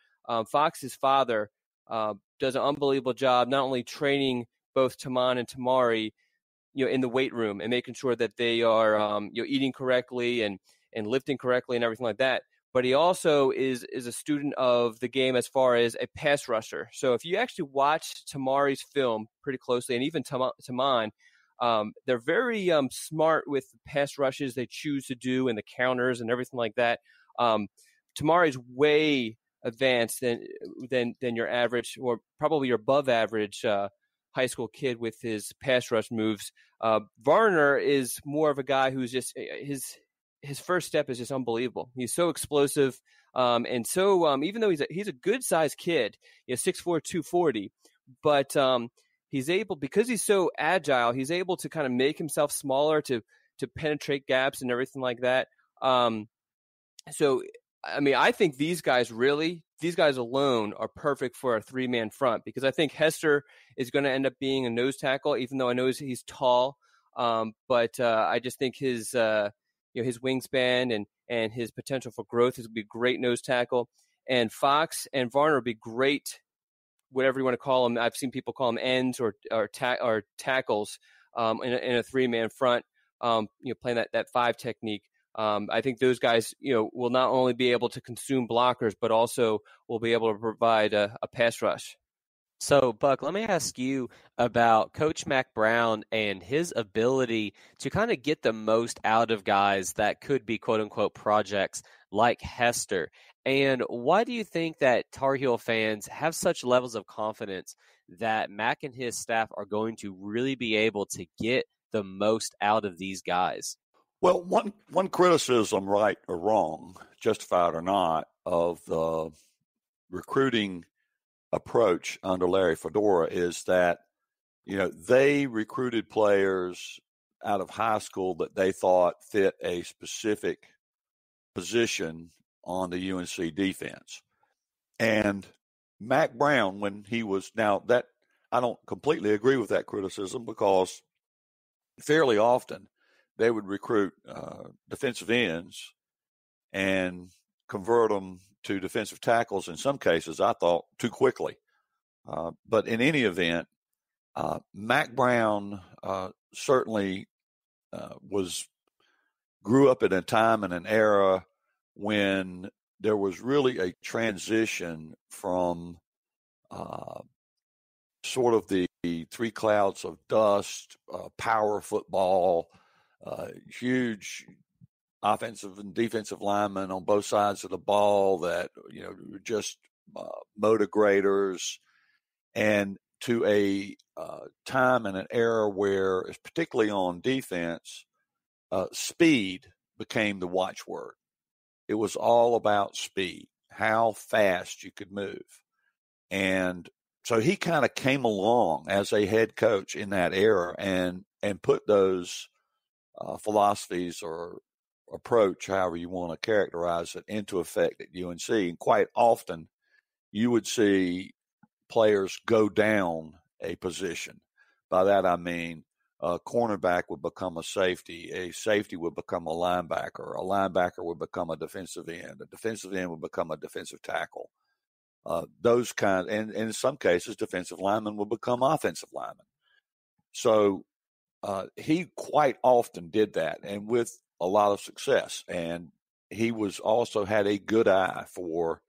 Fox's father does an unbelievable job, not only training both Taman and Tamari, in the weight room and making sure that they are, eating correctly and lifting correctly and everything like that. But he also is a student of the game as far as a pass rusher. So if you actually watch Tamari's film pretty closely, and even Taman, they're very smart with the pass rushes they choose to do and the counters and everything like that. Tamari's way advanced than your average, or probably your above average high school kid with his pass rush moves. Varner is more of a guy who's just his first step is just unbelievable. He's so explosive, and so even though he's a good sized kid, 6'4", 240, but he's able, because he's so agile, he's able to kind of make himself smaller to penetrate gaps and everything like that. So I mean, I think these guys alone are perfect for a 3-man front, because I think Hester is going to end up being a nose tackle, even though I know he's tall. But I just think his wingspan and his potential for growth is going to be a great nose tackle. And Fox and Varner would be great, whatever you want to call them. I've seen people call them ends or tackles in a 3-man front, playing that 5 technique. I think those guys, will not only be able to consume blockers, but also will be able to provide a pass rush. So, Buck, let me ask you about Coach Mack Brown and his ability to kind of get the most out of guys that could be quote-unquote projects like Hester. And why do you think that Tar Heel fans have such levels of confidence that Mack and his staff are going to really be able to get the most out of these guys? Well, one criticism, right or wrong, justified or not, of the recruiting approach under Larry Fedora is that, they recruited players out of high school that they thought fit a specific position on the UNC defense. And Mack Brown, when he was, now that I don't completely agree with that criticism, because fairly often they would recruit defensive ends and convert them to defensive tackles, in some cases, I thought, too quickly. But in any event, Mack Brown certainly grew up in a time and an era when there was really a transition from sort of the 3 clouds of dust, power football, huge offensive and defensive linemen on both sides of the ball that, were just motor graders, and to a time and an era where, particularly on defense, speed became the watchword. It was all about speed, how fast you could move. And so he kind of came along as a head coach in that era and put those philosophies or approach, however you want to characterize it, into effect at UNC. And quite often you would see players go down a position. By that I mean a cornerback would become a safety would become a linebacker would become a defensive end would become a defensive tackle. Those kinds, and in some cases, defensive linemen will become offensive linemen. So he quite often did that, and with a lot of success. And he was also had a good eye for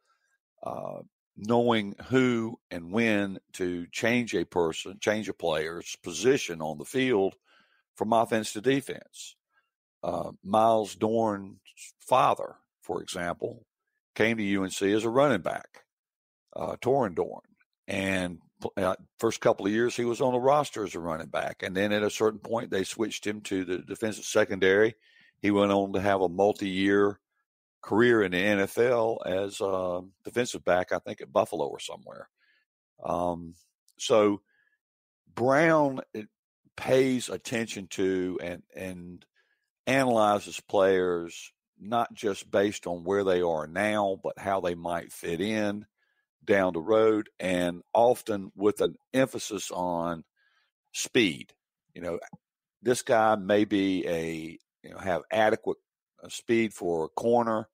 knowing who and when to change a player's position on the field from offense to defense. Miles Dorn's father, for example, came to UNC as a running back, Torrin Dorn. And first couple of years, he was on the roster as a running back. And then at a certain point, they switched him to the defensive secondary. He went on to have a multi-year career in the NFL as a defensive back, I think at Buffalo or somewhere. So Brown pays attention to and analyzes players not just based on where they are now, but how they might fit in down the road, and often with an emphasis on speed. This guy may be have adequate speed for a corner,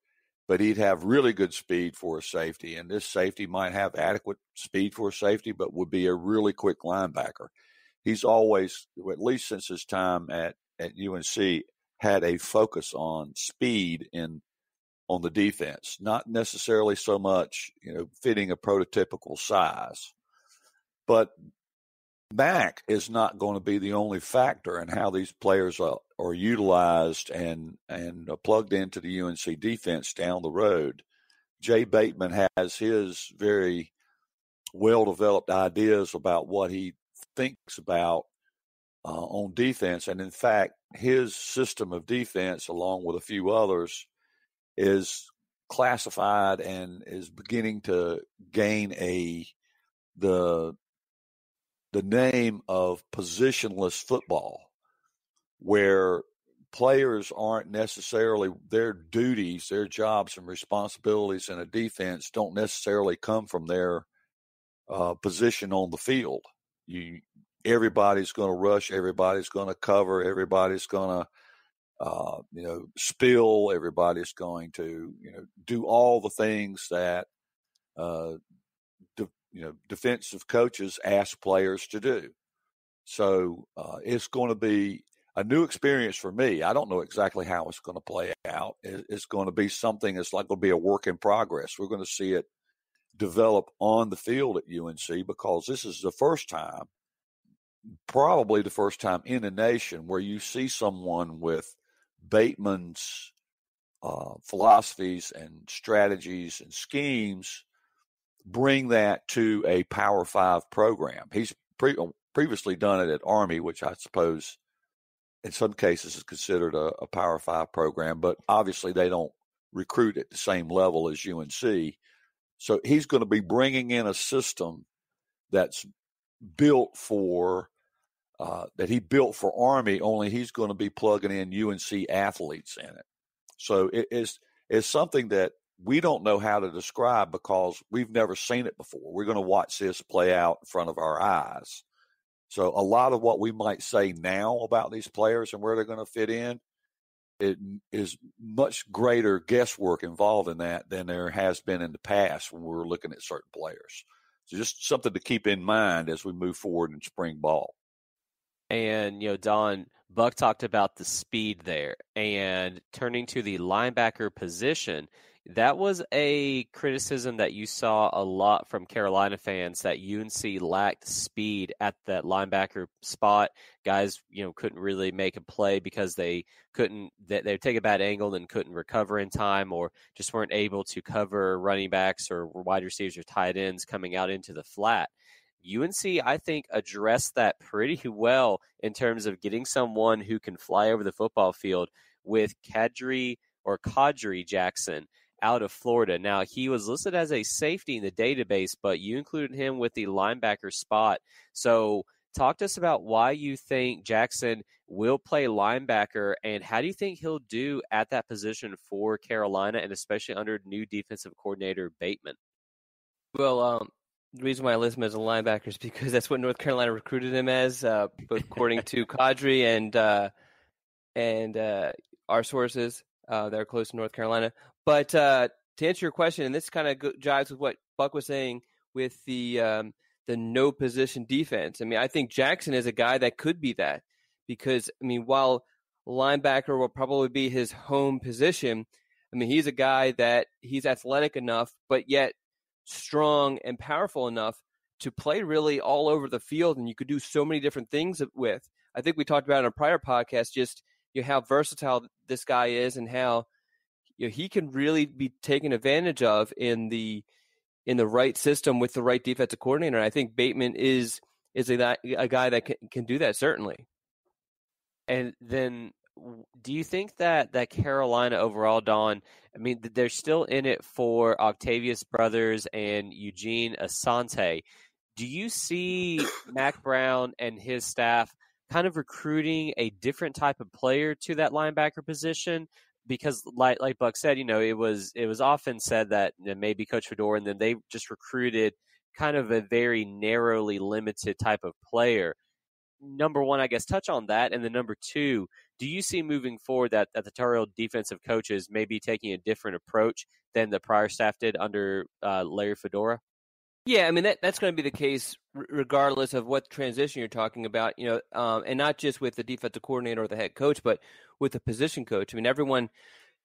but he'd have really good speed for a safety. And this safety might have adequate speed for a safety, but would be a really quick linebacker. He's always, at least since his time at UNC, had a focus on speed on the defense, not necessarily so much, fitting a prototypical size. But Mack is not going to be the only factor in how these players are utilized and plugged into the UNC defense down the road. Jay Bateman has his very well-developed ideas about what he thinks about on defense. And in fact, his system of defense, along with a few others, is classified and is beginning to gain the name of positionless football, where players aren't necessarily their duties, their jobs and responsibilities in a defense don't necessarily come from their position on the field. Everybody's going to rush, everybody's going to cover, everybody's going to spill, everybody's going to do all the things that defensive coaches ask players to do. So it's going to be a new experience for me. I don't know exactly how it's going to play out. It's going to be something that's like going to be a work in progress. We're going to see it develop on the field at UNC, because this is the first time, probably the first time in the nation, where you see someone with Bateman's philosophies and strategies and schemes bring that to a Power 5 program. He's previously done it at Army, which I suppose in some cases is considered a Power 5 program, but obviously they don't recruit at the same level as UNC. So he's going to be bringing in a system that's built for that he built for Army, only he's going to be plugging in UNC athletes in it. So it's something that we don't know how to describe because we've never seen it before. We're going to watch this play out in front of our eyes. So a lot of what we might say now about these players and where they're going to fit in, it is much greater guesswork involved in that than there has been in the past when we were looking at certain players. So just something to keep in mind as we move forward in spring ball. And, Don, Buck talked about the speed there. And turning to the linebacker position, that was a criticism that you saw a lot from Carolina fans, that UNC lacked speed at that linebacker spot. Guys, couldn't really make a play because they'd take a bad angle and couldn't recover in time, or just weren't able to cover running backs or wide receivers or tight ends coming out into the flat. UNC, I think, addressed that pretty well in terms of getting someone who can fly over the football field with Kadri Jackson out of Florida. Now, he was listed as a safety in the database, but you included him with the linebacker spot. So talk to us about why you think Jackson will play linebacker, and how do you think he'll do at that position for Carolina, and especially under new defensive coordinator Bateman? Well, the reason why I list him as a linebacker is because that's what North Carolina recruited him as, both according to Kadri and our sources that are close to North Carolina. But to answer your question, and this kind of jives with what Buck was saying with the no position defense. I mean, I think Jackson is a guy that could be that, because, I mean, while linebacker will probably be his home position, I mean, he's a guy that he's athletic enough, but yet strong and powerful enough to play really all over the field, and you could do so many different things with. I think we talked about in a prior podcast just how versatile this guy is and how he can really be taken advantage of in the right system with the right defensive coordinator. And I think Bateman is a guy that can do that, certainly. And then do you think that Carolina overall, Don, I mean, they're still in it for Octavius Brothers and Eugene Asante. Do you see Mack Brown and his staff kind of recruiting a different type of player to that linebacker position? Because like Buck said, it was often said that maybe Coach Fedora, and then they just recruited kind of a very narrowly limited type of player. Number one, I guess, touch on that. And then number two, do you see moving forward that the Tar Heel defensive coaches may be taking a different approach than the prior staff did under Larry Fedora? Yeah, I mean, that's going to be the case regardless of what transition you're talking about, and not just with the defensive coordinator or the head coach, but with the position coach. I mean, everyone,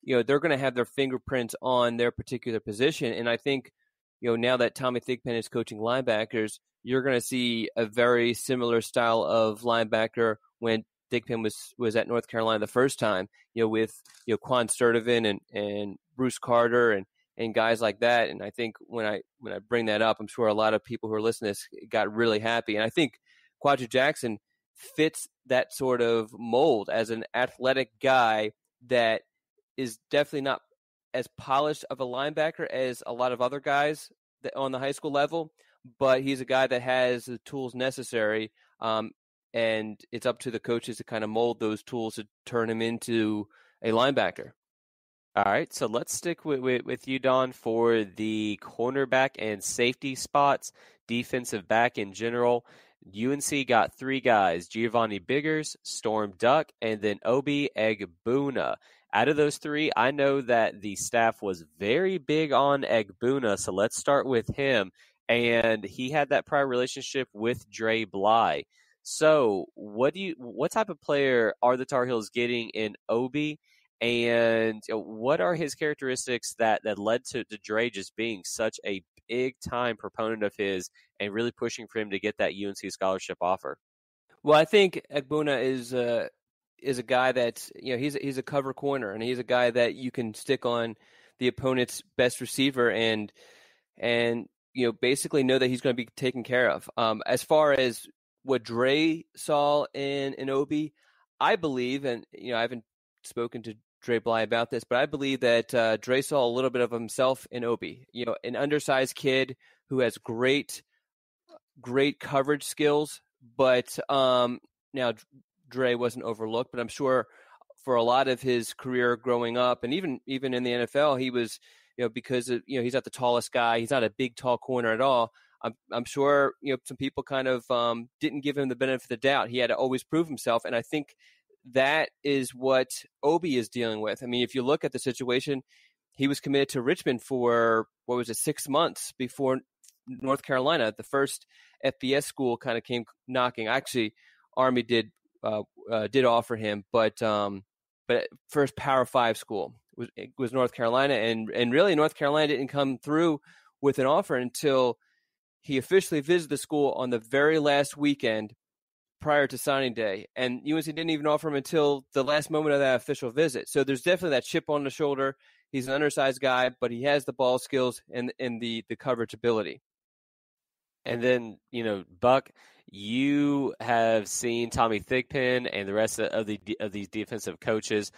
they're going to have their fingerprints on their particular position. And I think, now that Tommy Thigpen is coaching linebackers, you're going to see a very similar style of linebacker when Thigpen was at North Carolina the first time, with Quan Sturdivant and Bruce Carter and guys like that. And I think when I bring that up, I'm sure a lot of people who are listening to this got really happy. And I think Quadra Jackson fits that sort of mold as an athletic guy that is definitely not as polished of a linebacker as a lot of other guys on the high school level, but he's a guy that has the tools necessary. And it's up to the coaches to kind of mold those tools to turn him into a linebacker. All right, so let's stick with you, Don, for the cornerback and safety spots, defensive back in general. UNC got three guys, Giovanni Biggers, Storm Duck, and then Obi Egbuna. Out of those three, I know that the staff was very big on Egbuna, so let's start with him. And he had that prior relationship with Dre Bly. So what type of player are the Tar Heels getting in Obi? And what are his characteristics that led to Dre just being such a big-time proponent of his and really pushing for him to get that UNC scholarship offer? Well, I think Egbuna is a guy that's, he's a cover corner, and he's a guy that you can stick on the opponent's best receiver and basically know that he's going to be taken care of. As far as what Dre saw in Obi, I believe, and I haven't spoken to Dre Bly about this, but I believe that Dre saw a little bit of himself in Obi. An undersized kid who has great coverage skills, but now Dre wasn't overlooked, but I'm sure for a lot of his career growing up, and even in the NFL, he was, because of, he's not the tallest guy, he's not a big, tall corner at all. I'm sure, some people kind of didn't give him the benefit of the doubt. He had to always prove himself, and I think that is what Obi is dealing with. I mean, if you look at the situation, he was committed to Richmond for, 6 months before North Carolina. The first FBS school kind of came knocking. Actually, Army did offer him, but first Power 5 school was North Carolina, and really North Carolina didn't come through with an offer until he officially visited the school on the very last weekend prior to signing day, and UNC didn't even offer him until the last moment of that official visit. So there's definitely that chip on the shoulder. He's an undersized guy, but he has the ball skills and the coverage ability. And then, Buck, you have seen Tommy Thigpen and the rest of these defensive coaches,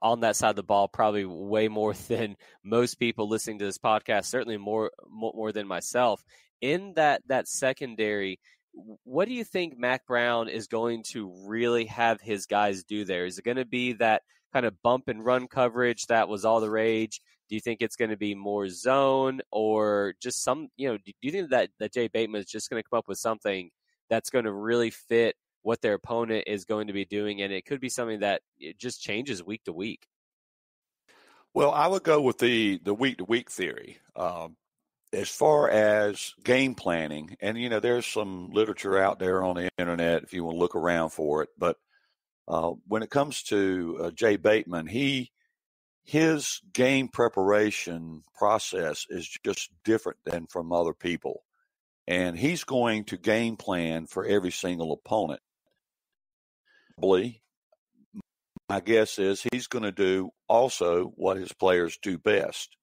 on that side of the ball, probably way more than most people listening to this podcast, certainly more than myself. In that secondary, what do you think Mack Brown is going to really have his guys do there? Is it going to be that kind of bump and run coverage that was all the rage? Do you think it's going to be more zone, or just some, do you think that Jay Bateman is just going to come up with something that's going to really fit what their opponent is going to be doing, and it could be something that it just changes week to week? Well, I would go with the week-to-week theory. As far as game planning, and, there's some literature out there on the internet if you want to look around for it, but When it comes to Jay Bateman, his game preparation process is just different than from other people. And he's going to game plan for every single opponent. My guess is he's going to do also what his players do best.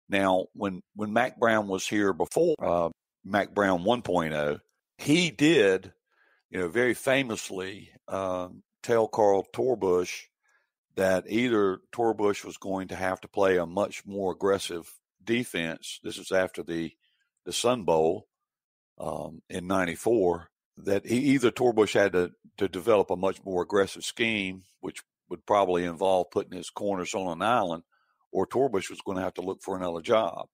Now, when Mack Brown was here before, Mack Brown 1.0, he did, very famously tell Carl Torbush that either Torbush was going to have to play a much more aggressive defense. This was after the Sun Bowl in '94. That either Torbush had to develop a much more aggressive scheme, which would probably involve putting his corners on an island, or Torbush was going to have to look for another job.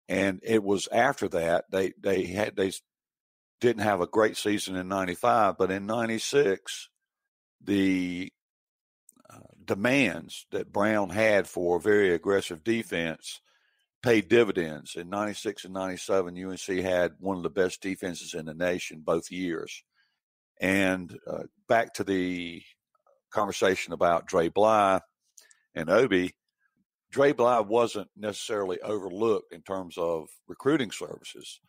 And it was after that they didn't have a great season in '95, but in '96 the demands that Brown had for a very aggressive defense paid dividends. In '96 and '97, UNC had one of the best defenses in the nation both years. And back to the conversation about Dre Bly and Obi, Dre Bly wasn't necessarily overlooked in terms of recruiting services,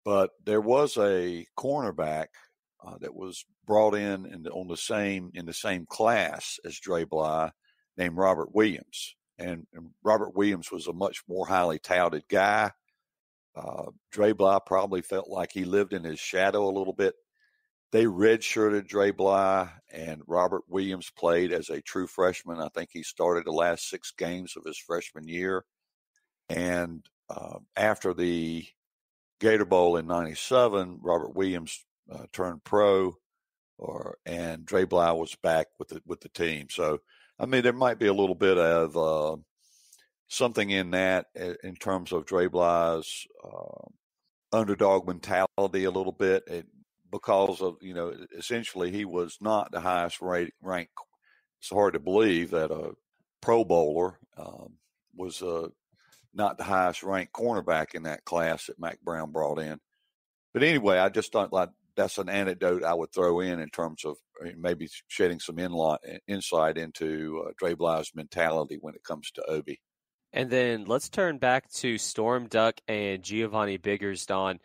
but there was a cornerback that was brought in the same class as Dre Bly, named Robert Williams. And Robert Williams was a much more highly touted guy. Dre Bly probably felt like he lived in his shadow a little bit. They redshirted Dre Bly, and Robert Williams played as a true freshman. I think he started the last 6 games of his freshman year. And after the Gator Bowl in '97, Robert Williams turned pro, and Dre Bly was back with the team. So, I mean, there might be a little bit of something in that in terms of Dre Bly's underdog mentality a little bit, because of, essentially he was not the highest ranked. It's hard to believe that a Pro Bowler was not the highest ranked cornerback in that class that Mack Brown brought in. But anyway, I just thought like that's an anecdote I would throw in terms of maybe shedding some insight into Dre Bly's mentality when it comes to Obi. And then let's turn back to Storm Duck and Giovanni Biggers, Don.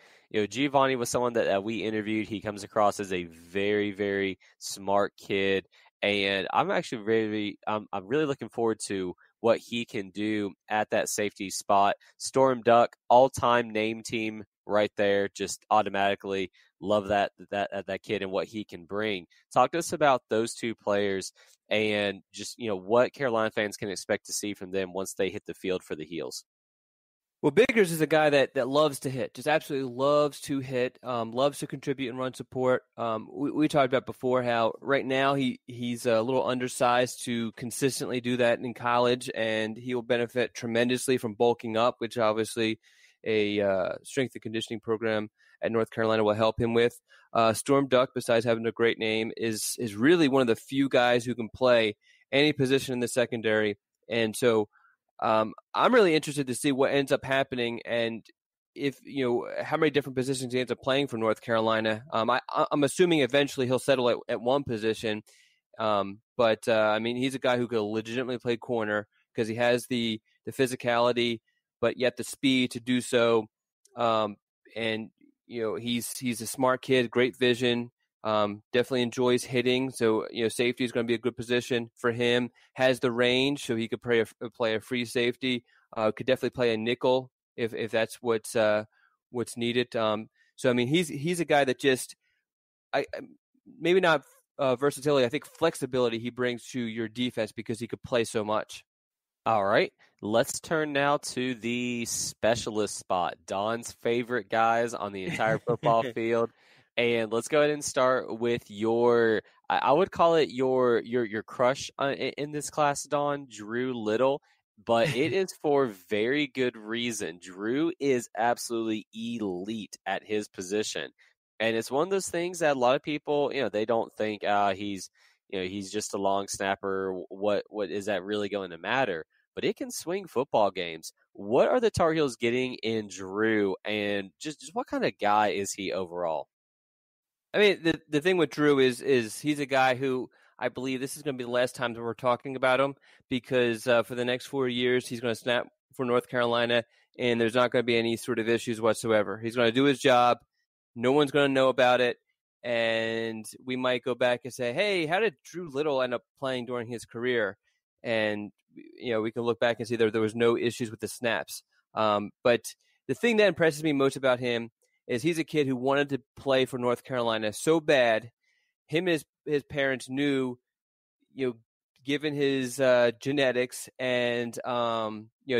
Giovanni was someone that we interviewed. He comes across as a very, very smart kid. And I'm actually I'm really looking forward to what he can do at that safety spot. Storm Duck, all-time name team right there. Just automatically love that kid and what he can bring. Talk to us about those two players and just, what Carolina fans can expect to see from them once they hit the field for the Heels. Well, Biggers is a guy that loves to hit, just absolutely loves to hit, loves to contribute and run support. We talked about before how right now he's a little undersized to consistently do that in college, and he will benefit tremendously from bulking up, which obviously a strength and conditioning program at North Carolina will help him with. Storm Duck, besides having a great name, is really one of the few guys who can play any position in the secondary, and so I'm really interested to see what ends up happening and if, how many different positions he ends up playing for North Carolina. I'm assuming eventually he'll settle at one position. But he's a guy who could legitimately play corner because he has the physicality, but yet the speed to do so. And he's a smart kid, great vision. Definitely enjoys hitting, so safety is going to be a good position for him. Has the range, so he could play a free safety. Could definitely play a nickel if that's what's needed. He's a guy that just maybe not versatility. I think flexibility he brings to your defense because he could play so much. All right, let's turn now to the specialist spot. Don's favorite guys on the entire football field. And let's go ahead and start with I would call it your crush in this class, Don, Drew Little, but it is for very good reason. Drew is absolutely elite at his position. And it's one of those things that a lot of people, they don't think he's just a long snapper. What is that really going to matter? But it can swing football games. What are the Tar Heels getting in Drew, and just what kind of guy is he overall? I mean, the thing with Drew is he's a guy who I believe this is going to be the last time that we're talking about him because for the next 4 years, he's going to snap for North Carolina, and there's not going to be any sort of issues whatsoever. He's going to do his job. No one's going to know about it. And we might go back and say, hey, how did Drew Little end up playing during his career? And, we can look back and see there was no issues with the snaps. But the thing that impresses me most about him is he's a kid who wanted to play for North Carolina so bad. Him and his parents knew, given his genetics and,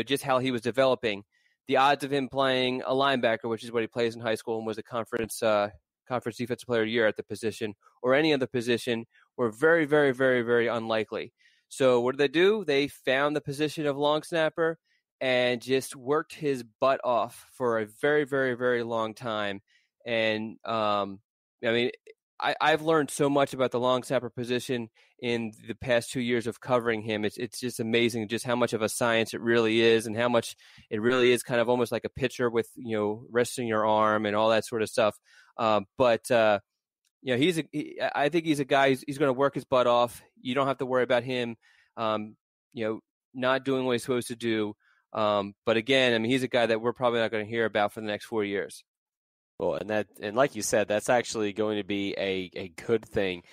just how he was developing, the odds of him playing a linebacker, which is what he plays in high school and was a conference defensive player of the year at the position, or any other position, were very, very, very, very unlikely. So what did they do? They found the position of long snapper and just worked his butt off for a very, very, very long time. And, I've learned so much about the long snapper position in the past 2 years of covering him. It's just amazing just how much of a science it really is, and how much it really is kind of almost like a pitcher with, resting your arm and all that sort of stuff. I think he's a guy he's going to work his butt off. You don't have to worry about him, not doing what he's supposed to do. But again, he's a guy that we're probably not going to hear about for the next 4 years. Well, and like you said, that's actually going to be a good thing.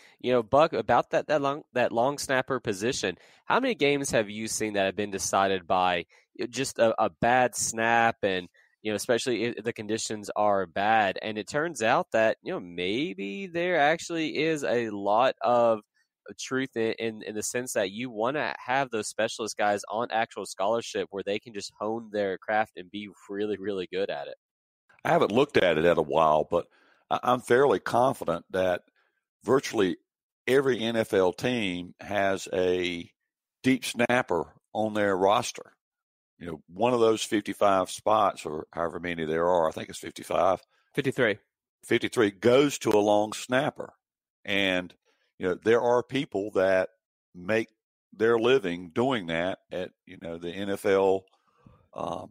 Buck, about that long snapper position, how many games have you seen that have been decided by just a bad snap, and especially if the conditions are bad? And it turns out that maybe there actually is a lot of truth in the sense that you want to have those specialist guys on actual scholarship where they can just hone their craft and be really, really good at it. I haven't looked at it in a while, but I'm fairly confident that virtually every NFL team has a deep snapper on their roster. One of those 55 spots, or however many there are, I think it's 55. 53 goes to a long snapper. And, there are people that make their living doing that at, the NFL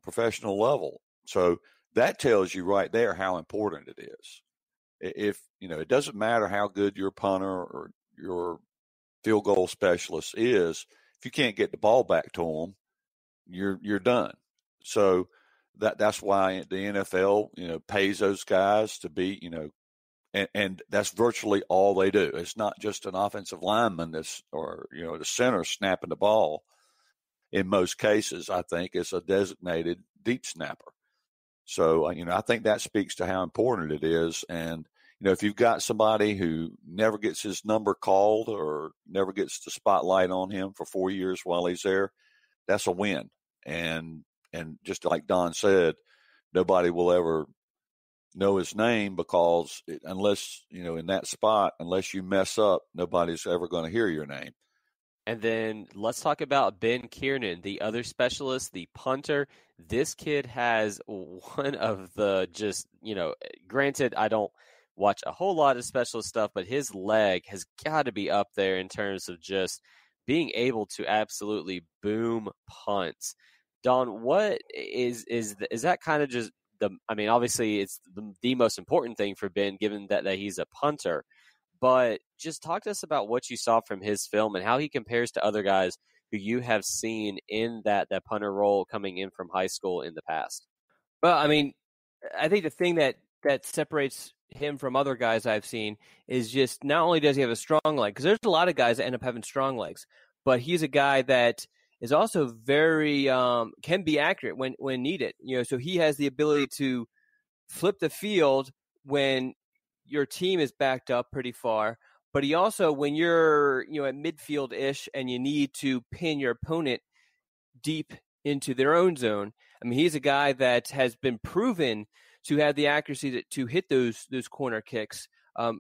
professional level. So that tells you right there how important it is. If, it doesn't matter how good your punter or your field goal specialist is, if you can't get the ball back to them, you're done. So that's why the NFL, pays those guys to be, and that's virtually all they do. It's not just an offensive lineman or the center snapping the ball. In most cases, I think it's a designated deep snapper. So, I think that speaks to how important it is. And, if you've got somebody who never gets his number called or never gets the spotlight on him for 4 years while he's there, that's a win. And just like Don said, nobody will ever know his name because unless, in that spot, unless you mess up, nobody's ever going to hear your name. And then let's talk about Ben Kiernan, the other specialist, the punter. This kid has one of the granted, I don't watch a whole lot of specialist stuff, but his leg has got to be up there in terms of just being able to absolutely boom punts. Don, what is that kind of just obviously it's the most important thing for Ben, given that he's a punter. But just talk to us about what you saw from his film and how he compares to other guys who you have seen in that punter role coming in from high school in the past. Well, I think the thing that separates him from other guys I've seen is just not only does he have a strong leg, because there's a lot of guys that end up having strong legs, but he's a guy that is also very can be accurate when needed. So he has the ability to flip the field when your team is backed up pretty far, but he also, when you're at midfield-ish and you need to pin your opponent deep into their own zone, he's a guy that has been proven to have the accuracy to hit those corner kicks.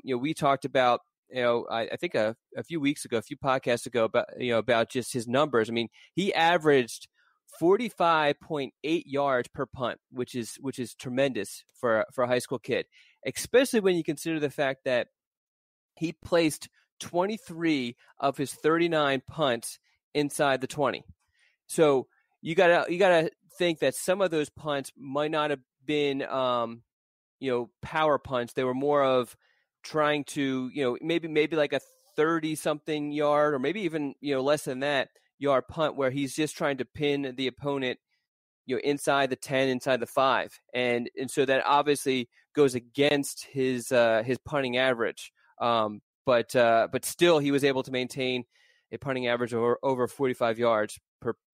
We talked about, I think a few podcasts ago about just his numbers. He averaged 45.8 yards per punt, which is tremendous for a high school kid, especially when you consider the fact that he placed 23 of his 39 punts inside the 20. So you gotta think that some of those punts might not have been power punts. They were more of trying to maybe like a 30-something yard, or maybe even, less than that yard punt where he's just trying to pin the opponent, inside the 10, inside the 5. And so that obviously goes against his punting average. But still he was able to maintain a punting average of over 45 yards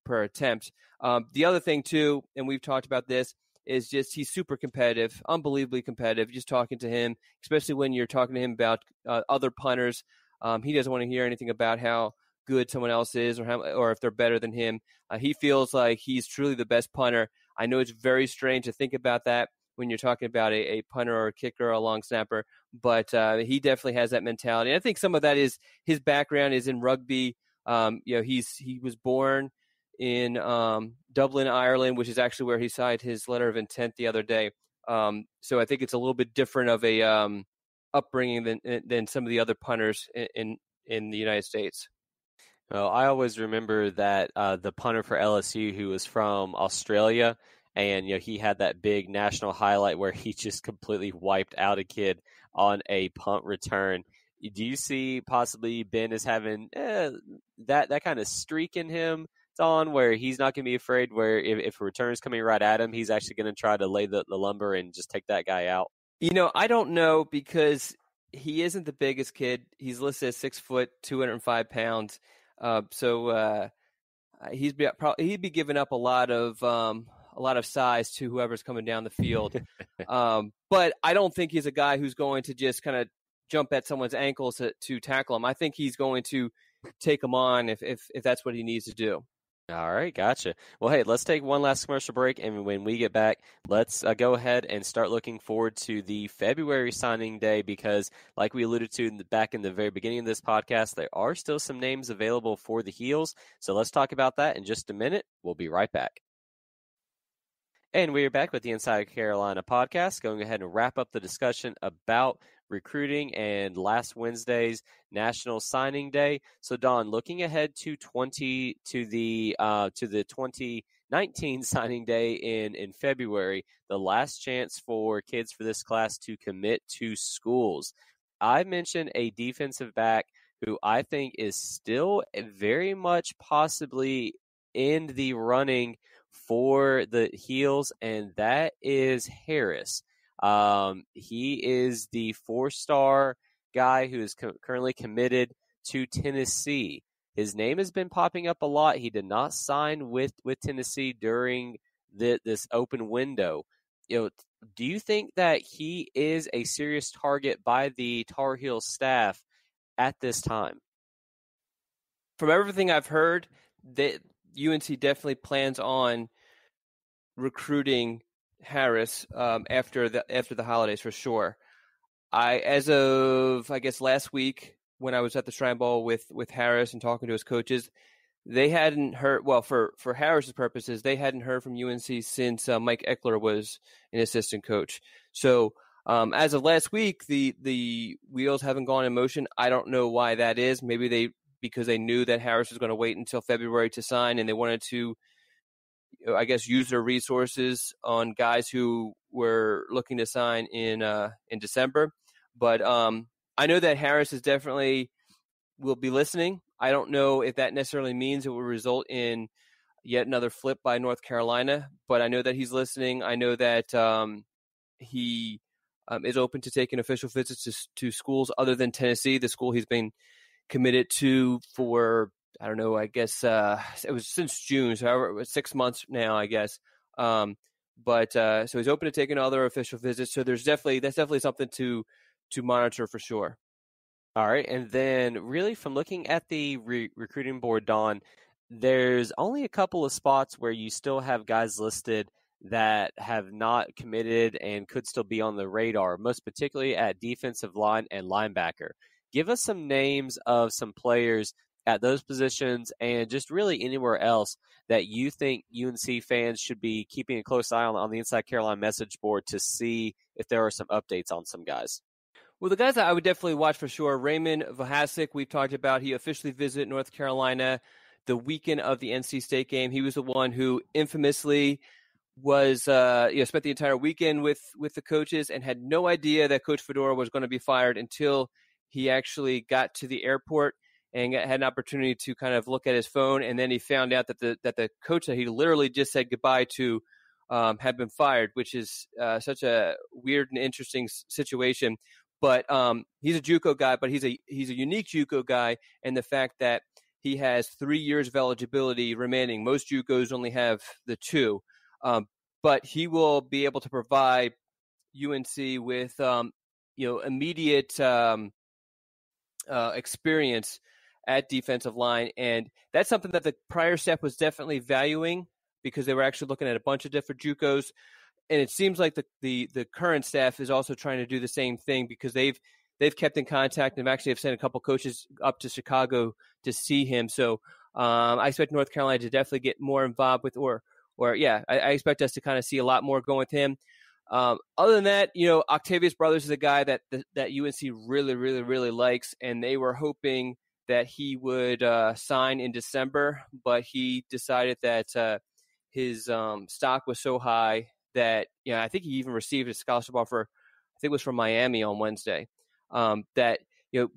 per attempt. The other thing too, and we've talked about this, is just he's super competitive, unbelievably competitive. Just talking to him, especially when you're talking to him about other punters, he doesn't want to hear anything about how good someone else is or if they're better than him. He feels like he's truly the best punter. I know it's very strange to think about that when you're talking about a punter or a kicker or a long snapper, but he definitely has that mentality. And I think some of that is his background is in rugby. He was born in Dublin, Ireland, which is actually where he signed his letter of intent the other day. So I think it's a little bit different of a upbringing than some of the other punters in the United States. Well, I always remember that the punter for LSU who was from Australia, and he had that big national highlight where he just completely wiped out a kid on a punt return. Do you see possibly Ben is having that kind of streak in him, Don, where he's not going to be afraid where if a return is coming right at him, he's actually going to try to lay the lumber and just take that guy out? I don't know, because he isn't the biggest kid. He's listed as 6 foot, 205 pounds. So he'd be giving up a lot of size to whoever's coming down the field. But I don't think he's a guy who's going to just kind of jump at someone's ankles to tackle him. I think he's going to take him on if that's what he needs to do. All right, gotcha. Well, hey, let's take one last commercial break, and when we get back, let's go ahead and start looking forward to the February signing day, because like we alluded to back in the very beginning of this podcast, there are still some names available for the Heels. So let's talk about that in just a minute. We'll be right back. And we are back with the Inside Carolina podcast, going ahead and wrap up the discussion about recruiting and last Wednesday's National Signing Day. So, Don, looking ahead to the 2019 signing day in February, the last chance for kids for this class to commit to schools. I mentioned a defensive back who I think is still very much possibly in the running for the Heels, and that is Harris. He is the 4-star guy who is currently committed to Tennessee. His name has been popping up a lot. He did not sign with Tennessee during this open window. Do you think that he is a serious target by the Tar Heel staff at this time? From everything I've heard, that UNC definitely plans on recruiting Harris after the holidays for sure. As of last week, when I was at the Shrine Bowl with Harris and talking to his coaches, they hadn't heard. Well, for Harris's purposes, they hadn't heard from UNC since Mike Eckler was an assistant coach. So as of last week, the wheels haven't gone in motion. I don't know why that is. Maybe because they knew that Harris was going to wait until February to sign, and they wanted to, use their resources on guys who were looking to sign in December. But I know that Harris is definitely will be listening. I don't know if that necessarily means it will result in yet another flip by North Carolina, but I know that he's listening. I know that he is open to taking official visits to schools other than Tennessee, the school he's been committed to for, I don't know, it was since June, so however, it was 6 months now, I guess. So he's open to taking other official visits. So that's definitely something to monitor for sure. All right, and then really from looking at the recruiting board, Don, there's only a couple of spots where you still have guys listed that have not committed and could still be on the radar, most particularly at defensive line and linebacker. Give us some names of some players at those positions and just really anywhere else that you think UNC fans should be keeping a close eye on the Inside Carolina message board to see if there are some updates on some guys. Well, the guys that I would definitely watch for sure, Raymond Vohasek, we've talked about. He officially visited North Carolina the weekend of the NC State game. He was the one who infamously was spent the entire weekend with the coaches and had no idea that Coach Fedora was going to be fired until he actually got to the airport and had an opportunity to kind of look at his phone, and then he found out that the coach that he literally just said goodbye to had been fired, which is such a weird and interesting situation. But he's a JUCO guy, but he's a unique JUCO guy, and the fact that he has 3 years of eligibility remaining. Most JUCOs only have the 2, but he will be able to provide UNC with immediate experience at defensive line, and that's something that the prior staff was definitely valuing because they were actually looking at a bunch of different JUCOs, and it seems like the current staff is also trying to do the same thing because they've kept in contact and actually have sent a couple coaches up to Chicago to see him. So I expect North Carolina to definitely get more involved with, I expect us to kind of see a lot more going with him. Other than that, Octavius Brothers is a guy that UNC really, really, really likes, and they were hoping that he would sign in December, but he decided that his stock was so high that I think he even received a scholarship offer. I think it was from Miami on Wednesday. That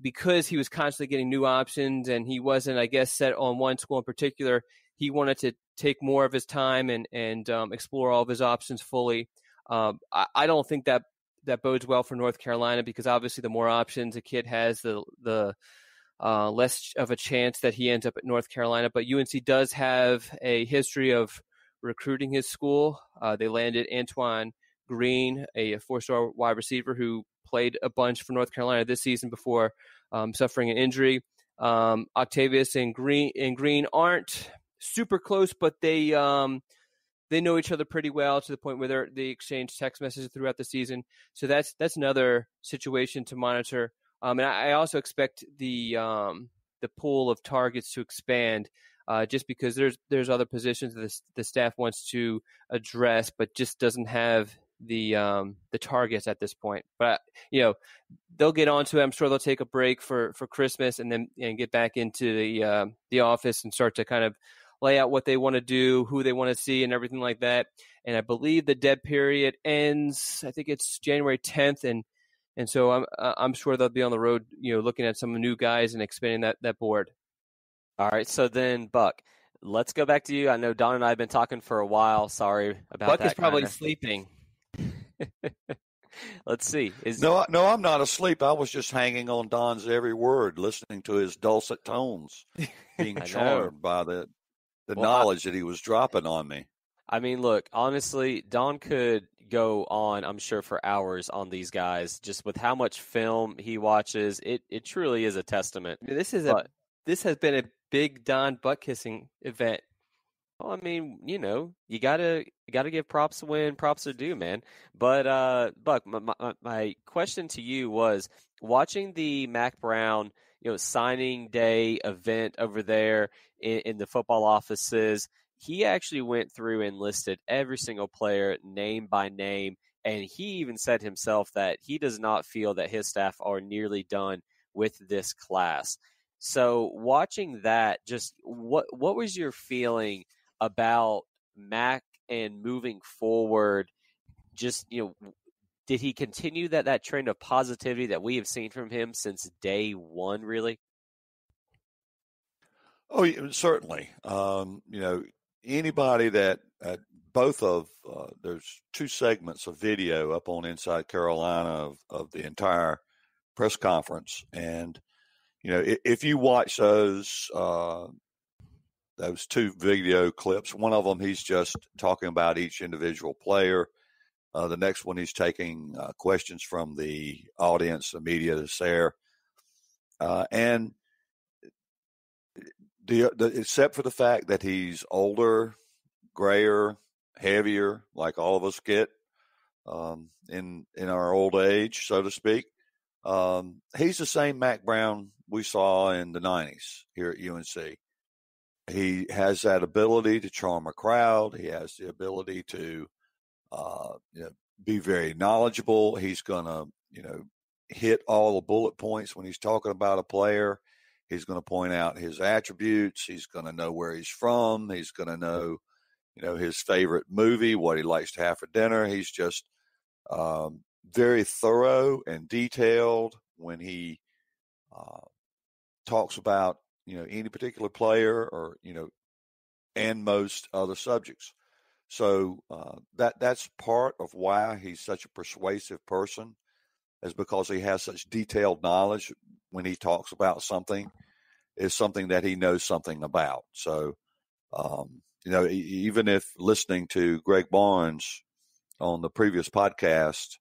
because he was constantly getting new options and he wasn't, I guess, set on one school in particular, he wanted to take more of his time and explore all of his options fully. I don't think that bodes well for North Carolina because obviously the more options a kid has, the less of a chance that he ends up at North Carolina. But UNC does have a history of recruiting his school. They landed Antoine Green, a 4-star wide receiver who played a bunch for North Carolina this season before suffering an injury. Octavius and Green aren't super close, but they know each other pretty well to the point where they exchange text messages throughout the season. So that's another situation to monitor. And I also expect the pool of targets to expand just because there's other positions that the staff wants to address, but just doesn't have the targets at this point. But they'll get onto it. I'm sure they'll take a break for Christmas and get back into the office and start to kind of lay out what they want to do, who they want to see, and everything like that. And I believe the dead period ends, I think it's January 10th, and so I'm sure they'll be on the road, looking at some new guys and expanding that board. All right, so then Buck, let's go back to you. I know Don and I have been talking for a while. Sorry about that. Buck is probably sleeping. Let's see. No, I'm not asleep. I was just hanging on Don's every word, listening to his dulcet tones, being charmed by the knowledge that he was dropping on me. I mean, look, honestly, Don could go on, I'm sure, for hours on these guys, just with how much film he watches. It truly is a testament. I mean, this has been a big Don butt kissing event. Well, I mean, you gotta give props when props are due, man. But Buck, my question to you was, watching the Mack Brown, signing day event over there in the football offices, he actually went through and listed every single player name by name, and he even said himself that he does not feel that his staff are nearly done with this class. So watching that, just what was your feeling about Mack and moving forward? Just, did he continue that trend of positivity that we have seen from him since day one, really? Oh, yeah, certainly. Anybody that there's 2 segments of video up on Inside Carolina of the entire press conference. And, if you watch those 2 video clips, one of them, he's just talking about each individual player. The next one, he's taking questions from the audience, the media that's there. And except for the fact that he's older, grayer, heavier, like all of us get in our old age, so to speak, he's the same Mack Brown we saw in the 90s here at UNC. He has that ability to charm a crowd. He has the ability to be very knowledgeable. He's going to, hit all the bullet points when he's talking about a player. He's going to point out his attributes. He's going to know where he's from. He's going to know, his favorite movie, what he likes to have for dinner. He's just very thorough and detailed when he talks about, any particular player or, and most other subjects. So that's part of why he's such a persuasive person, is because he has such detailed knowledge when he talks about something, is something that he knows something about. So, even if listening to Greg Barnes on the previous podcast,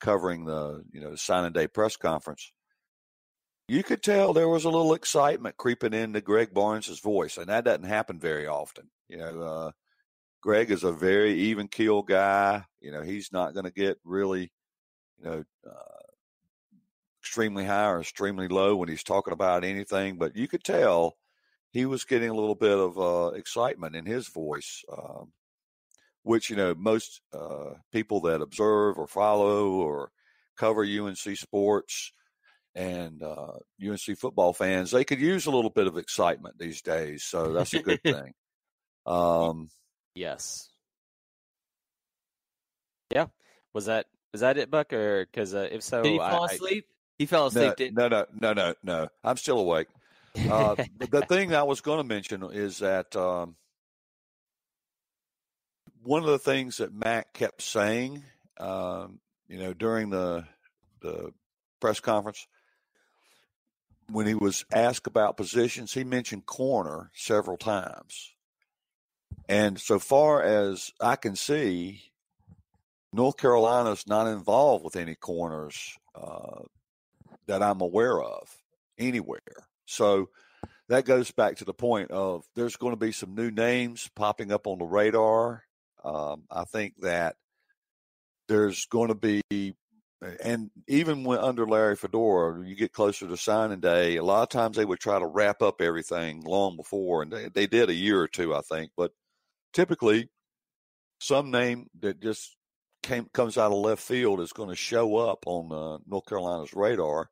covering the, signing day press conference, you could tell there was a little excitement creeping into Greg Barnes's voice, and that doesn't happen very often. Greg is a very even keel guy. He's not going to get really, extremely high or extremely low when he's talking about anything, but you could tell he was getting a little bit of excitement in his voice, which, most people that observe or follow or cover UNC sports and UNC football fans, they could use a little bit of excitement these days. So that's a good thing. Yes. Yeah. Was that it, Buck? Or because if so, did he fall asleep? He fell asleep. No. I'm still awake. The thing I was going to mention is that one of the things that Mack kept saying, during the press conference, when he was asked about positions, he mentioned corner several times. And so far as I can see, North Carolina's not involved with any corners that I'm aware of anywhere. So that goes back to the point of there's going to be some new names popping up on the radar. I think that there's going to be, and even when under Larry Fedora, you get closer to signing day, a lot of times they would try to wrap up everything long before, and they did a year or two, I think. But typically, some name that just comes out of left field is going to show up on North Carolina's radar,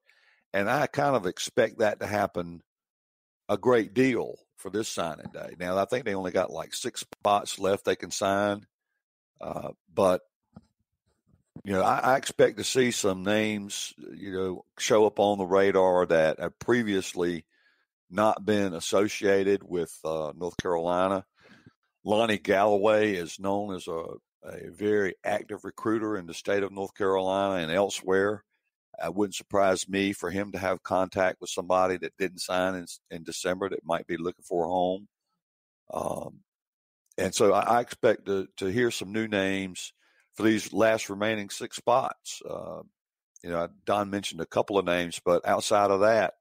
and I kind of expect that to happen a great deal for this signing day. Now, I think they only got like 6 spots left they can sign, but I expect to see some names, show up on the radar that have previously not been associated with North Carolina. Lonnie Galloway is known as a very active recruiter in the state of North Carolina and elsewhere. It wouldn't surprise me for him to have contact with somebody that didn't sign in December that might be looking for a home. And so I expect to hear some new names for these last remaining 6 spots. Don mentioned a couple of names, but outside of that,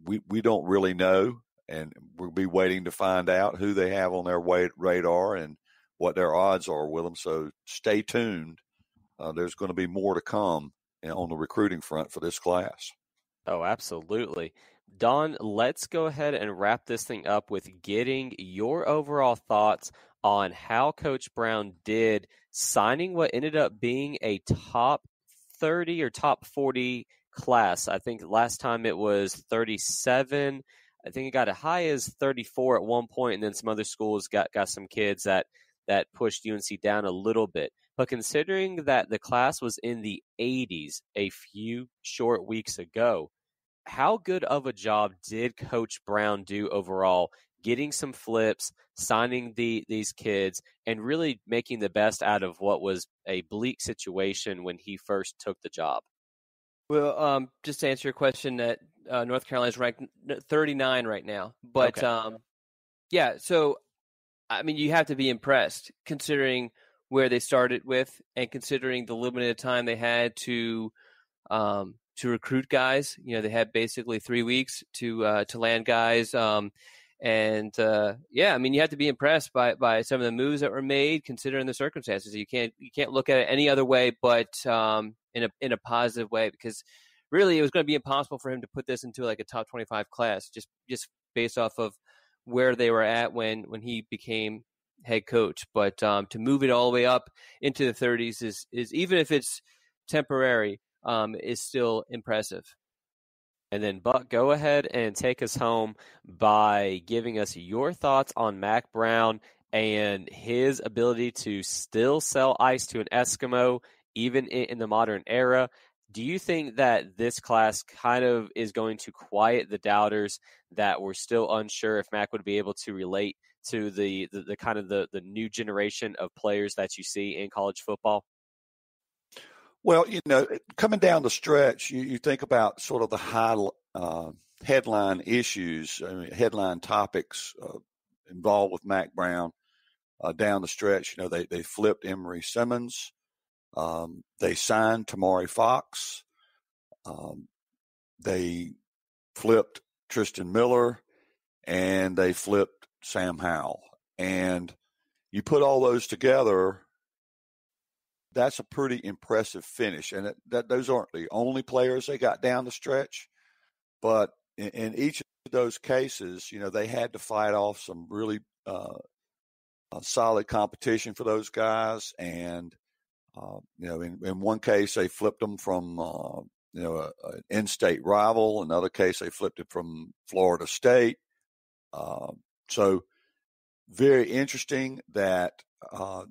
we don't really know, and we'll be waiting to find out who they have on their radar and what their odds are with them. So stay tuned. There's going to be more to come on the recruiting front for this class. Oh, absolutely. Don, let's go ahead and wrap this thing up with getting your overall thoughts on how Coach Brown did signing what ended up being a top 30 or top 40 class. I think last time it was 37. I think it got as high as 34 at one point, and then some other schools got some kids that pushed UNC down a little bit. But considering that the class was in the 80s a few short weeks ago, how good of a job did Coach Brown do overall, getting some flips, signing these kids, and really making the best out of what was a bleak situation when he first took the job? Well, just to answer your question, that North Carolina is ranked 39 right now. But, okay. Yeah, so, I mean, you have to be impressed considering where they started with and considering the limited time they had to recruit guys. They had basically 3 weeks to land guys. Yeah, I mean, you have to be impressed by some of the moves that were made considering the circumstances. You can't look at it any other way but in a positive way, because really it was going to be impossible for him to put this into like a top 25 class just based off of where they were at when he became head coach. But to move it all the way up into the 30s is even if it's temporary, is still impressive. And then, Buck, go ahead and take us home by giving us your thoughts on Mack Brown and his ability to still sell ice to an Eskimo, even in the modern era. Do you think that this class kind of is going to quiet the doubters that were still unsure if Mack would be able to relate to the kind of the new generation of players that you see in college football? Well, coming down the stretch, you think about sort of the high headline issues, headline topics involved with Mack Brown down the stretch. They flipped Emory Simmons. They signed Tamari Fox. They flipped Tristan Miller, and they flipped Sam Howell. And you put all those together, that's a pretty impressive finish. And those aren't the only players they got down the stretch, but in each of those cases, they had to fight off some really solid competition for those guys. And in one case, they flipped them from, an in-state rival. Another case, they flipped it from Florida State. So very interesting that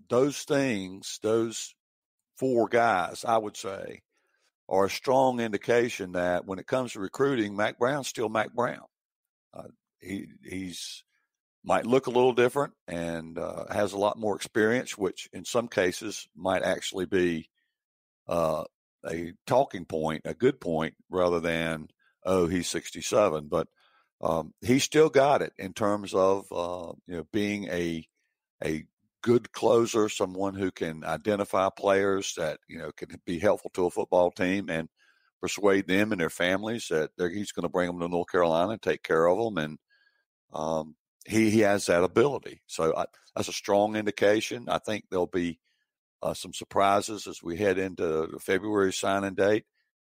those four guys, I would say, are a strong indication that when it comes to recruiting, Mack Brown's still Mack Brown. He's might look a little different and has a lot more experience, which in some cases might actually be a talking point, a good point, rather than, he's 67. But he's still got it in terms of, being a good closer, someone who can identify players that, can be helpful to a football team and persuade them and their families that he's going to bring them to North Carolina and take care of them. And he has that ability. So that's a strong indication. I think there'll be some surprises as we head into the February signing date.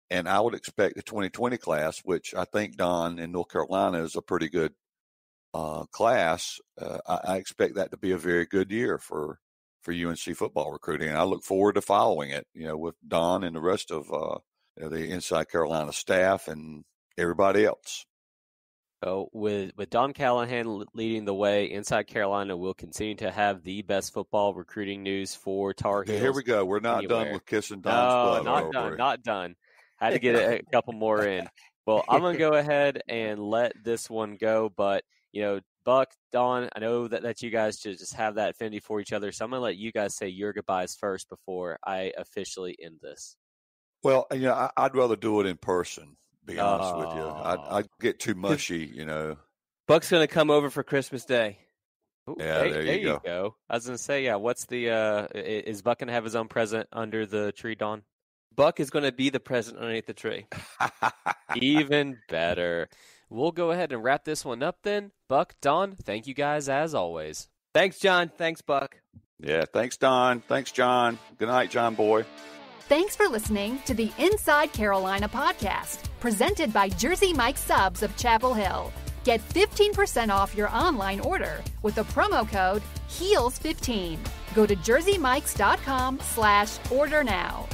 And I would expect the 2020 class, which I think, Don, in North Carolina is a pretty good class. I expect that to be a very good year for UNC football recruiting. And I look forward to following it, with Don and the rest of the Inside Carolina staff and everybody else. So with Don Callahan leading the way, Inside Carolina will continue to have the best football recruiting news for Tar Heels. Here we go. We're not done with kissing Don's butt. Not done. Had to get a couple more in. Well, I'm going to go ahead and let this one go. But, Buck, Don, I know that you guys just have that affinity for each other. So I'm going to let you guys say your goodbyes first before I officially end this. Well, I'd rather do it in person. Be honest with you, I get too mushy, Buck's gonna come over for Christmas Day. Ooh, yeah, there you go. I was gonna say, what's the is Buck gonna have his own present under the tree, Don? Buck is gonna be the present underneath the tree. Even better. We'll go ahead and wrap this one up then. Buck, Don, thank you guys as always. Thanks, John. Thanks, Buck. Yeah, thanks, Don. Thanks, John. Good night, John boy. Thanks for listening to the Inside Carolina podcast, presented by Jersey Mike Subs of Chapel Hill. Get 15% off your online order with the promo code HEELS15. Go to jerseymikes.com/order now.